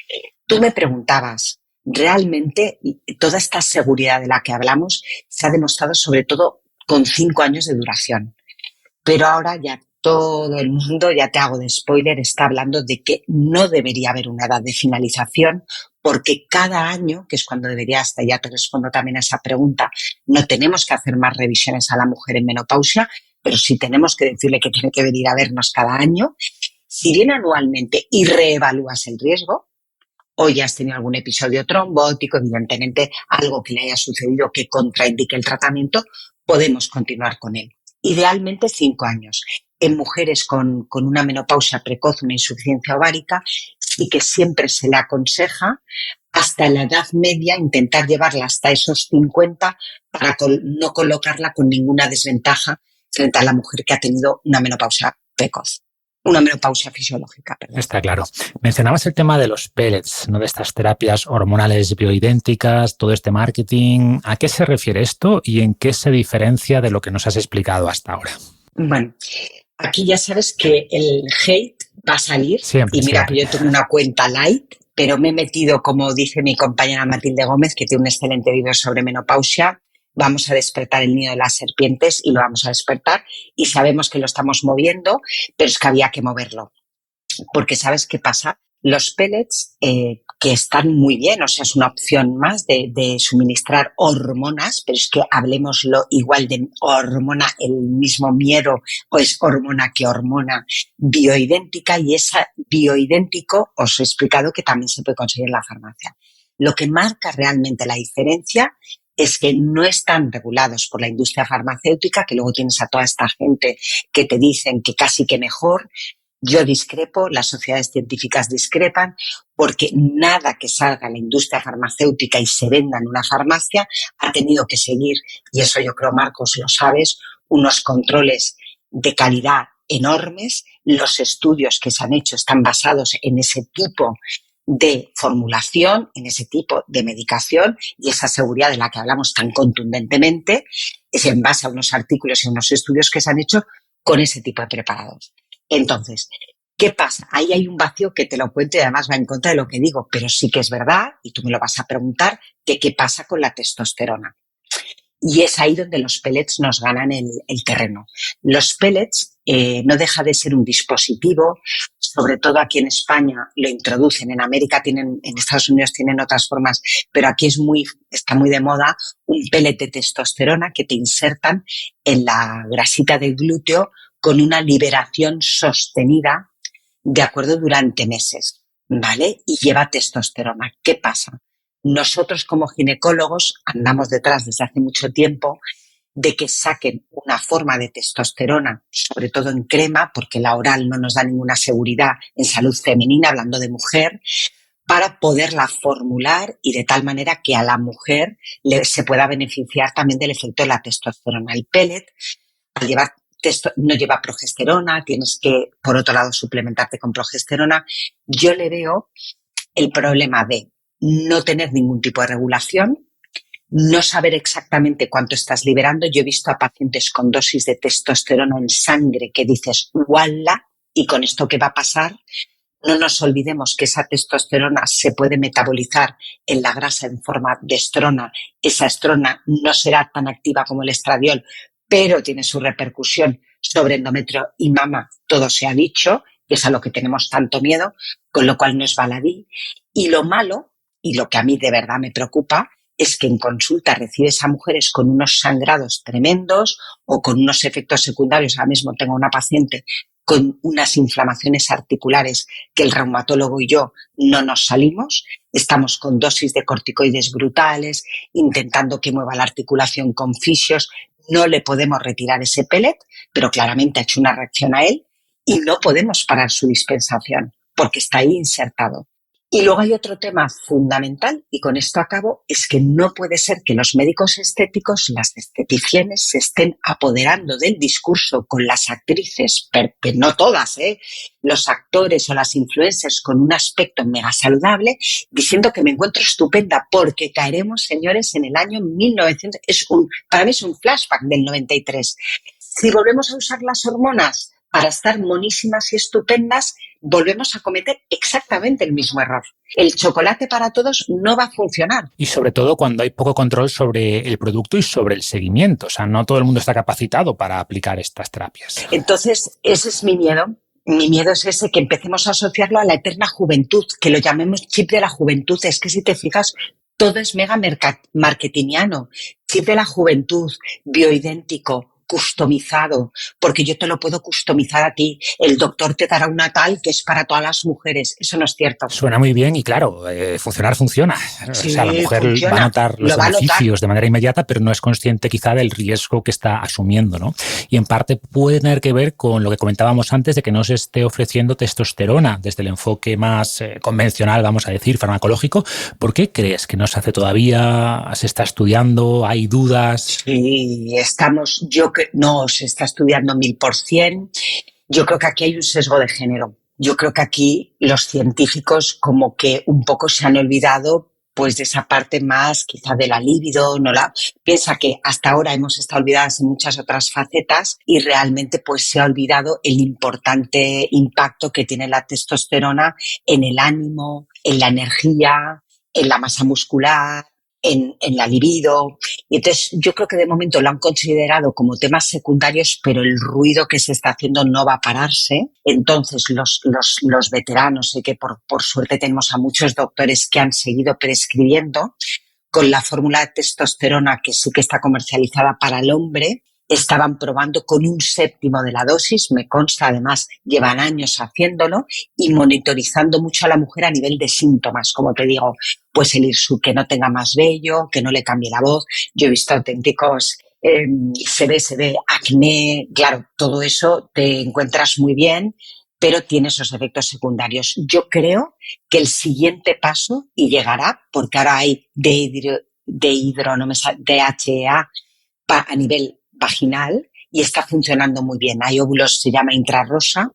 Tú me preguntabas, realmente toda esta seguridad de la que hablamos se ha demostrado sobre todo con 5 años de duración. Pero ahora ya todo el mundo, ya te hago de spoiler, está hablando de que no debería haber una edad de finalización porque cada año, que es cuando debería, hasta ya te respondo también a esa pregunta, no tenemos que hacer más revisiones a la mujer en menopausia, pero sí tenemos que decirle que tiene que venir a vernos cada año. Si viene anualmente y reevalúas el riesgo, o ya has tenido algún episodio trombótico, evidentemente algo que le haya sucedido que contraindique el tratamiento, podemos continuar con él. Idealmente 5 años. En mujeres con una menopausia precoz, una insuficiencia ovárica, sí que siempre se le aconseja hasta la edad media intentar llevarla hasta esos 50 para no colocarla con ninguna desventaja frente a la mujer que ha tenido una menopausia precoz. Una menopausia fisiológica, perdón. Está claro. Mencionabas el tema de los pellets, ¿no? De estas terapias hormonales bioidénticas, todo este marketing. ¿A qué se refiere esto y en qué se diferencia de lo que nos has explicado hasta ahora? Bueno, aquí ya sabes que el hate va a salir. Siempre, y mira, siempre. Que yo tengo una cuenta light, pero me he metido, como dice mi compañera Matilde Gómez, que tiene un excelente vídeo sobre menopausia. Vamos a despertar el nido de las serpientes y lo vamos a despertar y sabemos que lo estamos moviendo, pero es que había que moverlo. Porque ¿sabes qué pasa? Los pellets, que están muy bien, o sea, es una opción más de suministrar hormonas, pero es que hablemoslo igual de hormona, el mismo miedo, o es hormona que hormona bioidéntica, y esa bioidéntico os he explicado que también se puede conseguir en la farmacia. Lo que marca realmente la diferencia es que no están regulados por la industria farmacéutica, que luego tienes a toda esta gente que te dicen que casi que mejor. Yo discrepo, las sociedades científicas discrepan, porque nada que salga en la industria farmacéutica y se venda en una farmacia ha tenido que seguir, y eso yo creo, Marcos, lo sabes, unos controles de calidad enormes. Los estudios que se han hecho están basados en ese tipo de formulación, en ese tipo de medicación, y esa seguridad de la que hablamos tan contundentemente es en base a unos artículos y unos estudios que se han hecho con ese tipo de preparados. Entonces, ¿Qué pasa? Ahí hay un vacío que te lo cuento y además va en contra de lo que digo, pero sí que es verdad, y tú me lo vas a preguntar, que qué pasa con la testosterona. Y es ahí donde los pellets nos ganan el terreno. Los pellets no deja de ser un dispositivo, sobre todo aquí en España lo introducen, en América tienen, en Estados Unidos tienen otras formas, pero aquí está muy de moda un pellet de testosterona que te insertan en la grasita del glúteo con una liberación sostenida, de acuerdo, durante meses, ¿vale? Y lleva testosterona. ¿Qué pasa? Nosotros como ginecólogos andamos detrás desde hace mucho tiempo de que saquen una forma de testosterona, sobre todo en crema, porque la oral no nos da ninguna seguridad en salud femenina, hablando de mujer, para poderla formular y de tal manera que a la mujer se pueda beneficiar también del efecto de la testosterona. El pellet, al llevar no lleva progesterona, tienes que, por otro lado, suplementarte con progesterona. Yo le veo el problema de no tener ningún tipo de regulación, no saber exactamente cuánto estás liberando. Yo he visto a pacientes con dosis de testosterona en sangre que dices, ¡wala! ¿Y con esto qué va a pasar? No nos olvidemos que esa testosterona se puede metabolizar en la grasa en forma de estrona. Esa estrona no será tan activa como el estradiol, pero tiene su repercusión sobre endometrio y mama, todo se ha dicho, que es a lo que tenemos tanto miedo, con lo cual no es baladí. Y lo malo, y lo que a mí de verdad me preocupa, es que en consulta recibes a mujeres con unos sangrados tremendos o con unos efectos secundarios. Ahora mismo tengo una paciente con unas inflamaciones articulares que el reumatólogo y yo no nos salimos. Estamos con dosis de corticoides brutales, intentando que mueva la articulación con fisios. No le podemos retirar ese pellet, pero claramente ha hecho una reacción a él y no podemos parar su dispensación porque está ahí insertado. Y luego hay otro tema fundamental, y con esto acabo, es que no puede ser que los médicos estéticos, las esteticienes, se estén apoderando del discurso con las actrices, pero no todas, los actores o las influencers con un aspecto mega saludable, diciendo que me encuentro estupenda porque caeremos, señores, en el año 1900. Para mí es un flashback del 93. Si volvemos a usar las hormonas para estar monísimas y estupendas, volvemos a cometer exactamente el mismo error. El chocolate para todos no va a funcionar. Y sobre todo cuando hay poco control sobre el producto y sobre el seguimiento. O sea, no todo el mundo está capacitado para aplicar estas terapias. Entonces, ese es mi miedo. Mi miedo es ese, que empecemos a asociarlo a la eterna juventud, que lo llamemos chip de la juventud. Es que si te fijas, todo es mega marketingiano. Chip de la juventud, bioidéntico, customizado, porque yo te lo puedo customizar a ti. El doctor te dará una tal que es para todas las mujeres. Eso no es cierto. Suena muy bien y claro, funcionar funciona. Sí, o sea, la mujer funciona. va a notar los beneficios de manera inmediata, pero no es consciente quizá del riesgo que está asumiendo, ¿no? Y en parte puede tener que ver con lo que comentábamos antes de que no se esté ofreciendo testosterona desde el enfoque más convencional, vamos a decir, farmacológico. ¿Por qué crees que no se hace todavía? ¿Se está estudiando? ¿Hay dudas? Sí, no, se está estudiando 1000%. Yo creo que aquí hay un sesgo de género. Yo creo que aquí los científicos como que un poco se han olvidado pues de esa parte más quizá de la libido, piensa que hasta ahora hemos estado olvidadas en muchas otras facetas y realmente pues se ha olvidado el importante impacto que tiene la testosterona en el ánimo, en la energía, en la masa muscular, en la libido. Y entonces yo creo que de momento lo han considerado como temas secundarios, pero el ruido que se está haciendo no va a pararse. Entonces los veteranos, sé que por suerte tenemos a muchos doctores que han seguido prescribiendo con la fórmula de testosterona que sí que está comercializada para el hombre. Estaban probando con 1/7 de la dosis, me consta, además llevan años haciéndolo y monitorizando mucho a la mujer a nivel de síntomas, como te digo, pues el que no tenga más vello, que no le cambie la voz. Yo he visto auténticos, se ve, acné, claro, todo eso te encuentras muy bien, pero tiene esos efectos secundarios. Yo creo que el siguiente paso, y llegará, porque ahora hay DHEA a nivel vaginal y está funcionando muy bien. Hay óvulos, se llama intrarrosa,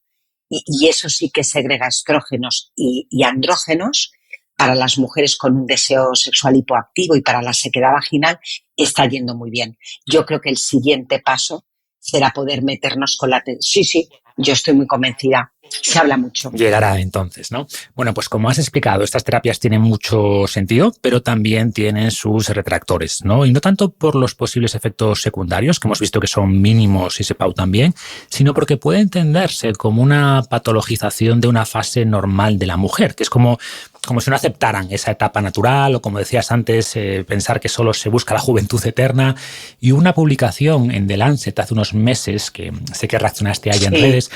y eso sí que segrega estrógenos y andrógenos. Para las mujeres con un deseo sexual hipoactivo y para la sequedad vaginal está yendo muy bien. Yo creo que el siguiente paso será poder meternos con la... Sí, yo estoy muy convencida. Se habla mucho. Llegará entonces, ¿no? Bueno, pues como has explicado, estas terapias tienen mucho sentido, pero también tienen sus retractores, ¿no? Y no tanto por los posibles efectos secundarios, que hemos visto que son mínimos y se pautan bien, sino porque puede entenderse como una patologización de una fase normal de la mujer, que es como si no aceptaran esa etapa natural o, como decías antes, pensar que solo se busca la juventud eterna. Y una publicación en The Lancet hace unos meses, que sé que reaccionaste a ella en redes,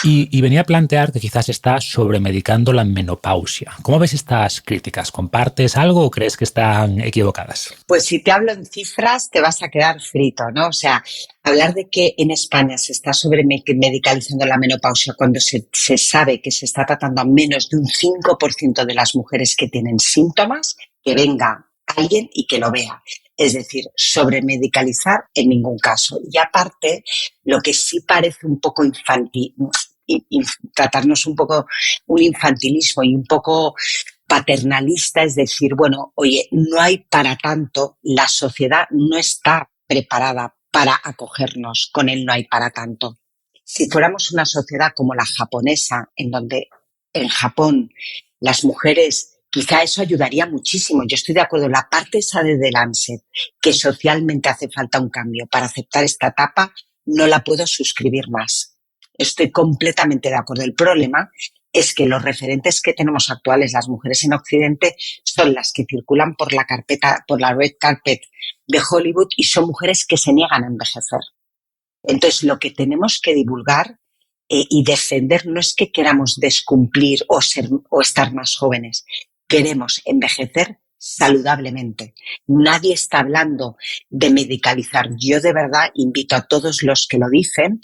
y venía a plantear que quizás está sobremedicando la menopausia. ¿Cómo ves estas críticas? ¿Compartes algo o crees que están equivocadas? Pues si te hablo en cifras te vas a quedar frito, ¿no? O sea, hablar de que en España se está sobremedicalizando la menopausia cuando se sabe que se está tratando a menos de un 5% de las mujeres que tienen síntomas, que venga alguien y que lo vea. Es decir, sobremedicalizar en ningún caso. Y aparte, lo que sí parece un poco infantil, y tratarnos un poco un infantilismo y un poco paternalista, es decir, bueno, oye, no hay para tanto, la sociedad no está preparada para acogernos con el no hay para tanto. Si fuéramos una sociedad como la japonesa, en donde en Japón las mujeres, quizá eso ayudaría muchísimo. Yo estoy de acuerdo, la parte esa de The Lancet, que socialmente hace falta un cambio para aceptar esta etapa, no la puedo suscribir más. Estoy completamente de acuerdo. El problema es que los referentes que tenemos actuales, las mujeres en Occidente, son las que circulan por la red carpet de Hollywood y son mujeres que se niegan a envejecer. Entonces, lo que tenemos que divulgar y defender no es que queramos descumplir o estar más jóvenes. Queremos envejecer saludablemente. Nadie está hablando de medicalizar. Yo de verdad invito a todos los que lo dicen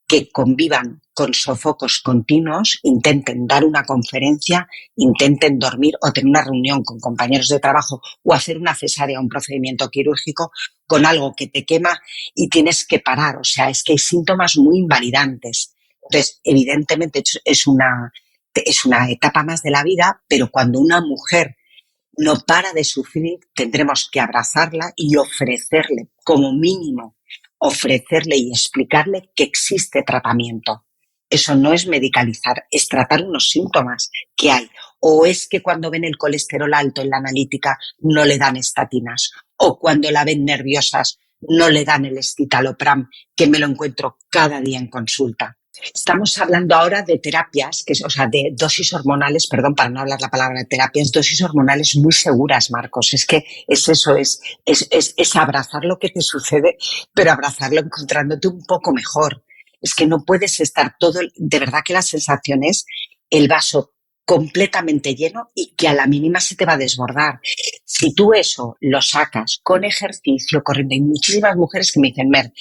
que convivan con sofocos continuos, intenten dar una conferencia, intenten dormir o tener una reunión con compañeros de trabajo o hacer una cesárea o un procedimiento quirúrgico con algo que te quema y tienes que parar. O sea, es que hay síntomas muy invalidantes. Entonces, evidentemente es una etapa más de la vida, pero cuando una mujer no para de sufrir, tendremos que abrazarla y ofrecerle, como mínimo, ofrecerle y explicarle que existe tratamiento. Eso no es medicalizar, es tratar unos síntomas que hay. O es que cuando ven el colesterol alto en la analítica no le dan estatinas, o cuando la ven nerviosas no le dan el escitalopram, que me lo encuentro cada día en consulta. Estamos hablando ahora de terapias, de dosis hormonales, perdón, para no hablar la palabra de terapias, dosis hormonales muy seguras, Marcos. Es que es eso, es abrazar lo que te sucede, pero abrazarlo encontrándote un poco mejor. Es que no puedes estar de verdad que la sensación es el vaso completamente lleno y que a la mínima se te va a desbordar. Si tú eso lo sacas con ejercicio, corriendo, hay muchísimas mujeres que me dicen, Mer,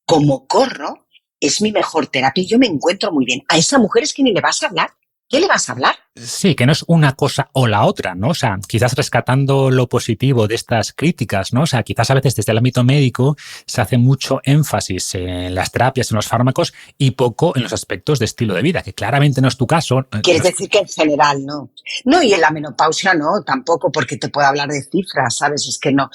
como corro, es mi mejor terapia y yo me encuentro muy bien. A esa mujer es que ni le vas a hablar. ¿Qué le vas a hablar? Sí, que no es una cosa o la otra, ¿no? O sea, quizás rescatando lo positivo de estas críticas, ¿no? O sea, quizás a veces desde el ámbito médico se hace mucho énfasis en las terapias, en los fármacos y poco en los aspectos de estilo de vida, que claramente no es tu caso. Quieres decir que en general no. No, y en la menopausia no, tampoco, porque te puedo hablar de cifras, ¿sabes? Es que no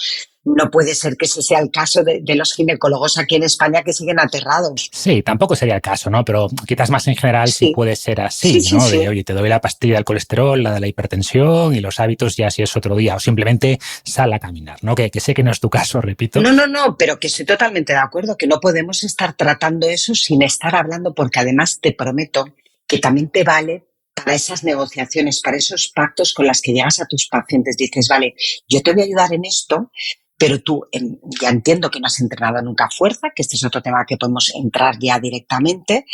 puede ser que ese sea el caso de los ginecólogos aquí en España que siguen aterrados. Sí, tampoco sería el caso, ¿no? Pero quizás más en general sí puede ser así, sí, ¿no? Sí. De, oye, te doy la pastilla del colesterol, la de la hipertensión y los hábitos ya si es otro día. O simplemente sal a caminar, ¿no? Que sé que no es tu caso, repito. No, pero que estoy totalmente de acuerdo, que no podemos estar tratando eso sin estar hablando, porque además te prometo que también te vale para esas negociaciones, para esos pactos con las que llegas a tus pacientes. Dices, vale, yo te voy a ayudar en esto, pero tú ya entiendo que no has entrenado nunca fuerza, que este es otro tema que podemos entrar ya directamente,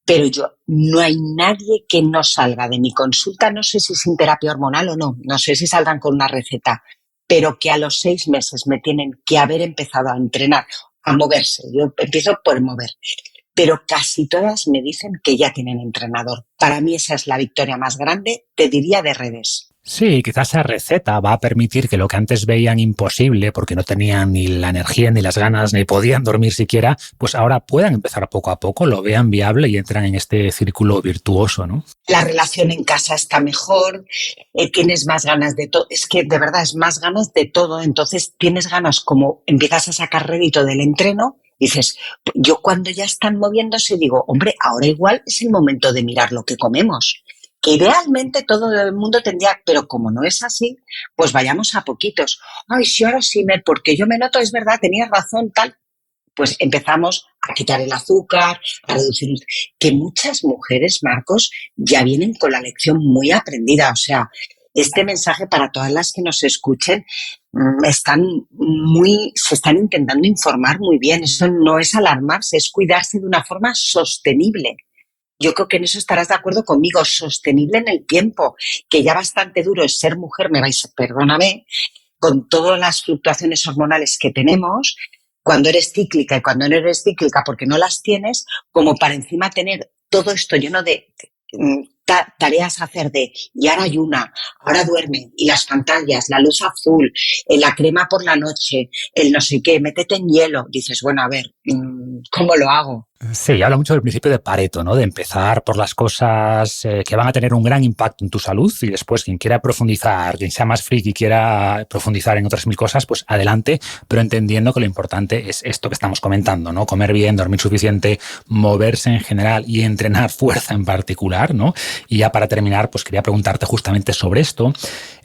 pero no hay nadie que no salga de mi consulta, no sé si sin terapia hormonal o no sé si saldrán con una receta, pero que a los 6 meses me tienen que haber empezado a entrenar, a moverse. Yo empiezo por mover. Pero casi todas me dicen que ya tienen entrenador. Para mí esa es la victoria más grande, te diría, de redes. Sí, quizás esa receta va a permitir que lo que antes veían imposible porque no tenían ni la energía, ni las ganas, ni podían dormir siquiera, pues ahora puedan empezar poco a poco, lo vean viable y entran en este círculo virtuoso, ¿no? La relación en casa está mejor, tienes más ganas de todo. Es que de verdad es más ganas de todo. Entonces tienes ganas, como empiezas a sacar rédito del entreno, Dices, yo cuando ya están moviéndose digo, hombre, ahora igual es el momento de mirar lo que comemos. Que idealmente todo el mundo tendría, pero como no es así, pues vayamos a poquitos. Ay, sí, ahora sí, porque yo me noto, es verdad, tenías razón, tal. Pues empezamos a quitar el azúcar, a reducir, que muchas mujeres, Marcos, ya vienen con la lección muy aprendida. O sea, este mensaje para todas las que nos escuchen, se están intentando informar muy bien. Eso no es alarmarse, es cuidarse de una forma sostenible. Yo creo que en eso estarás de acuerdo conmigo, sostenible en el tiempo, que ya bastante duro es ser mujer, perdóname, con todas las fluctuaciones hormonales que tenemos, cuando eres cíclica y cuando no eres cíclica porque no las tienes, como para encima tener todo esto lleno de tareas a hacer y ahora ayuna, ahora duerme, y las pantallas, la luz azul, la crema por la noche, el no sé qué, métete en hielo. Dices, bueno, a ver, ¿cómo lo hago? Sí, habla mucho del principio de Pareto, ¿no? De empezar por las cosas que van a tener un gran impacto en tu salud y después quien quiera profundizar, quien sea más friki y quiera profundizar en otras 1000 cosas, pues adelante, pero entendiendo que lo importante es esto que estamos comentando, ¿no? Comer bien, dormir suficiente, moverse en general y entrenar fuerza en particular, ¿no? Y ya para terminar, pues quería preguntarte justamente sobre esto.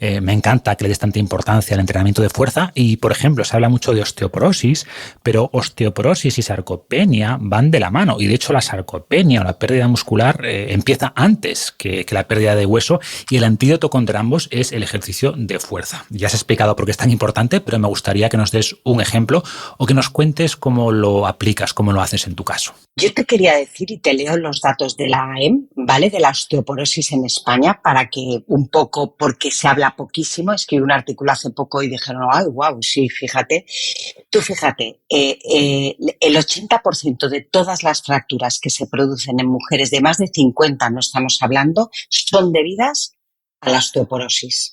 Me encanta que le des tanta importancia al entrenamiento de fuerza y, por ejemplo, se habla mucho de osteoporosis, pero osteoporosis y sarcopenia van de la mano y de hecho la sarcopenia o la pérdida muscular empieza antes que la pérdida de hueso y el antídoto contra ambos es el ejercicio de fuerza. Ya has explicado por qué es tan importante, pero me gustaría que nos des un ejemplo o que nos cuentes cómo lo aplicas, cómo lo haces en tu caso. Yo te quería decir, y te leo los datos de la AEM, ¿vale? De la osteoporosis en España, para que un poco, porque se habla poquísimo, escribí un artículo hace poco y dijeron, ay, wow, sí, fíjate. Tú fíjate, el 80% de todas las fracturas que se producen en mujeres de más de 50, no estamos hablando, son debidas a la osteoporosis.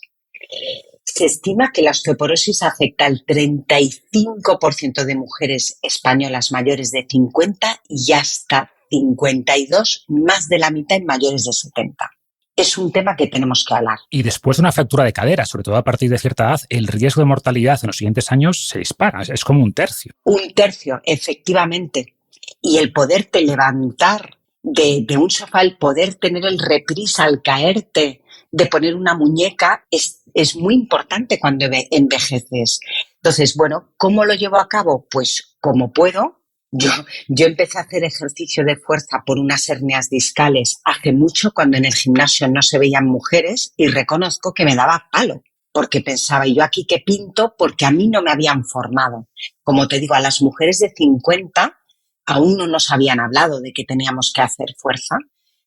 Se estima que la osteoporosis afecta al 35% de mujeres españolas mayores de 50 y hasta 52, más de la mitad en mayores de 70. Es un tema que tenemos que hablar. Y después de una fractura de cadera, sobre todo a partir de cierta edad, el riesgo de mortalidad en los siguientes años se dispara. Es como un tercio. Un tercio, efectivamente. Y el poderte levantar de un sofá, el poder tener el reprise al caerte, de poner una muñeca, es muy importante cuando envejeces. Entonces, bueno, ¿cómo lo llevo a cabo? Pues como puedo. Yo empecé a hacer ejercicio de fuerza por unas hernias discales hace mucho, cuando en el gimnasio no se veían mujeres, y reconozco que me daba palo, porque pensaba, ¿y yo aquí qué pinto? Porque a mí no me habían formado. Como te digo, a las mujeres de 50 aún no nos habían hablado de que teníamos que hacer fuerza,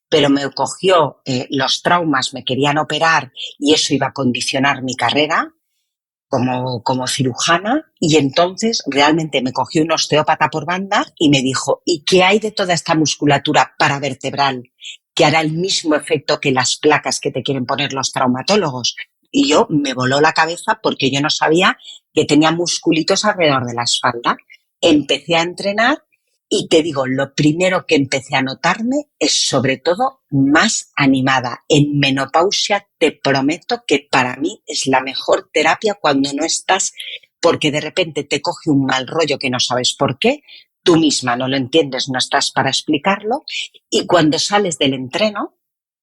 pero me cogió los traumas, me querían operar y eso iba a condicionar mi carrera como cirujana, y entonces realmente me cogió un osteópata por banda y me dijo, ¿y qué hay de toda esta musculatura paravertebral que hará el mismo efecto que las placas que te quieren poner los traumatólogos? Y yo me voló la cabeza porque yo no sabía que tenía musculitos alrededor de la espalda. Empecé a entrenar y te digo, lo primero que empecé a notarme es sobre todo más animada. En menopausia te prometo que para mí es la mejor terapia cuando no estás, porque de repente te coge un mal rollo que no sabes por qué, tú misma no lo entiendes, no estás para explicarlo, y cuando sales del entreno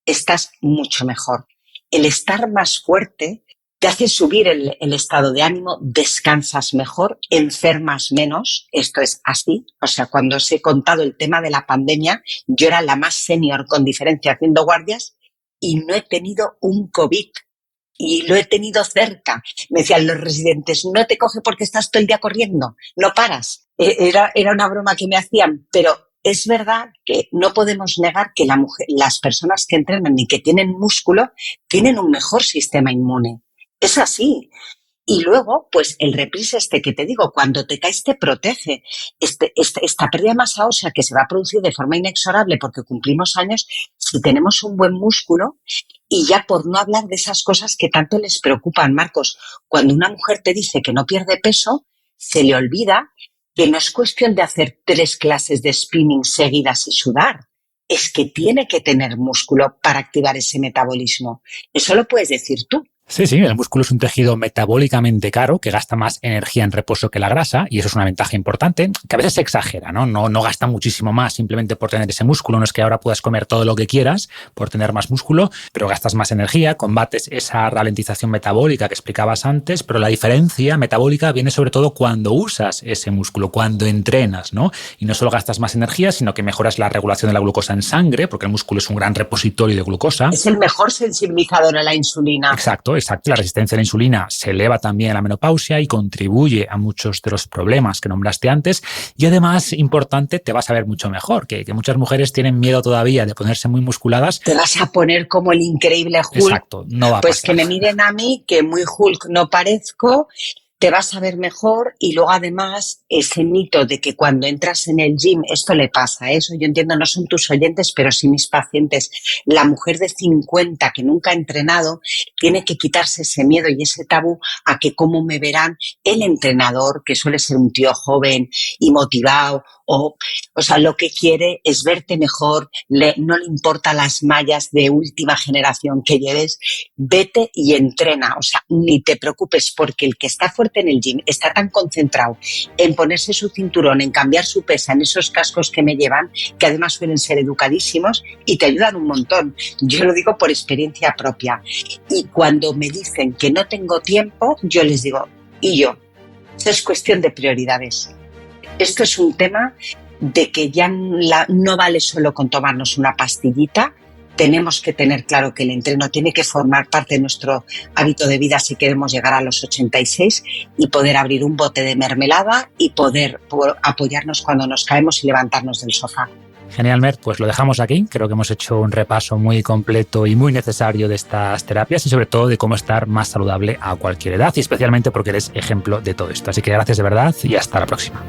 estás mucho mejor. El estar más fuerte te hace subir el estado de ánimo, descansas mejor, enfermas menos. Esto es así. O sea, cuando os he contado el tema de la pandemia, yo era la más senior con diferencia haciendo guardias y no he tenido un COVID. Y lo he tenido cerca. Me decían los residentes, no te coge porque estás todo el día corriendo, no paras. Era una broma que me hacían, pero es verdad que no podemos negar que las personas que entrenan y que tienen músculo tienen un mejor sistema inmune. Es así. Y luego, pues el reprise que te digo, cuando te caes te protege. Esta pérdida de masa ósea que se va a producir de forma inexorable porque cumplimos años, si tenemos un buen músculo, y ya por no hablar de esas cosas que tanto les preocupan, Marcos, cuando una mujer te dice que no pierde peso, se le olvida que no es cuestión de hacer 3 clases de spinning seguidas y sudar. Es que tiene que tener músculo para activar ese metabolismo. Eso lo puedes decir tú. Sí, sí, el músculo es un tejido metabólicamente caro que gasta más energía en reposo que la grasa y eso es una ventaja importante que a veces se exagera, ¿no? No gasta muchísimo más simplemente por tener ese músculo. No es que ahora puedas comer todo lo que quieras por tener más músculo, pero gastas más energía, combates esa ralentización metabólica que explicabas antes, pero la diferencia metabólica viene sobre todo cuando usas ese músculo, cuando entrenas, ¿no? Y no solo gastas más energía, sino que mejoras la regulación de la glucosa en sangre, porque el músculo es un gran repositorio de glucosa. Es el mejor sensibilizador a la insulina. Exacto. La resistencia a la insulina se eleva también en la menopausia y contribuye a muchos de los problemas que nombraste antes. Y además, importante, te vas a ver mucho mejor, que muchas mujeres tienen miedo todavía de ponerse muy musculadas. Te vas a poner como el increíble Hulk. Exacto, no va a pues pasar. Que me miren a mí, que muy Hulk no parezco. Te vas a ver mejor y luego además ese mito de que cuando entras en el gym, esto le pasa, eso yo entiendo, no son tus oyentes, pero sí mis pacientes. La mujer de 50 que nunca ha entrenado tiene que quitarse ese miedo y ese tabú a que cómo me verán el entrenador, que suele ser un tío joven y motivado, o sea, lo que quiere es verte mejor, no le importa las mallas de última generación que lleves, vete y entrena, o sea, ni te preocupes porque el que está fuerte en el gym está tan concentrado en ponerse su cinturón, en cambiar su pesa, en esos cascos que me llevan, que además suelen ser educadísimos y te ayudan un montón. Yo lo digo por experiencia propia. Y cuando me dicen que no tengo tiempo, yo les digo, ¿y yo? Eso es cuestión de prioridades. Esto es un tema de que ya no vale solo con tomarnos una pastillita. Tenemos que tener claro que el entreno tiene que formar parte de nuestro hábito de vida si queremos llegar a los 86 y poder abrir un bote de mermelada y poder apoyarnos cuando nos caemos y levantarnos del sofá. Genial, Mer, pues lo dejamos aquí. Creo que hemos hecho un repaso muy completo y muy necesario de estas terapias y sobre todo de cómo estar más saludable a cualquier edad y especialmente porque eres ejemplo de todo esto. Así que gracias de verdad y hasta la próxima.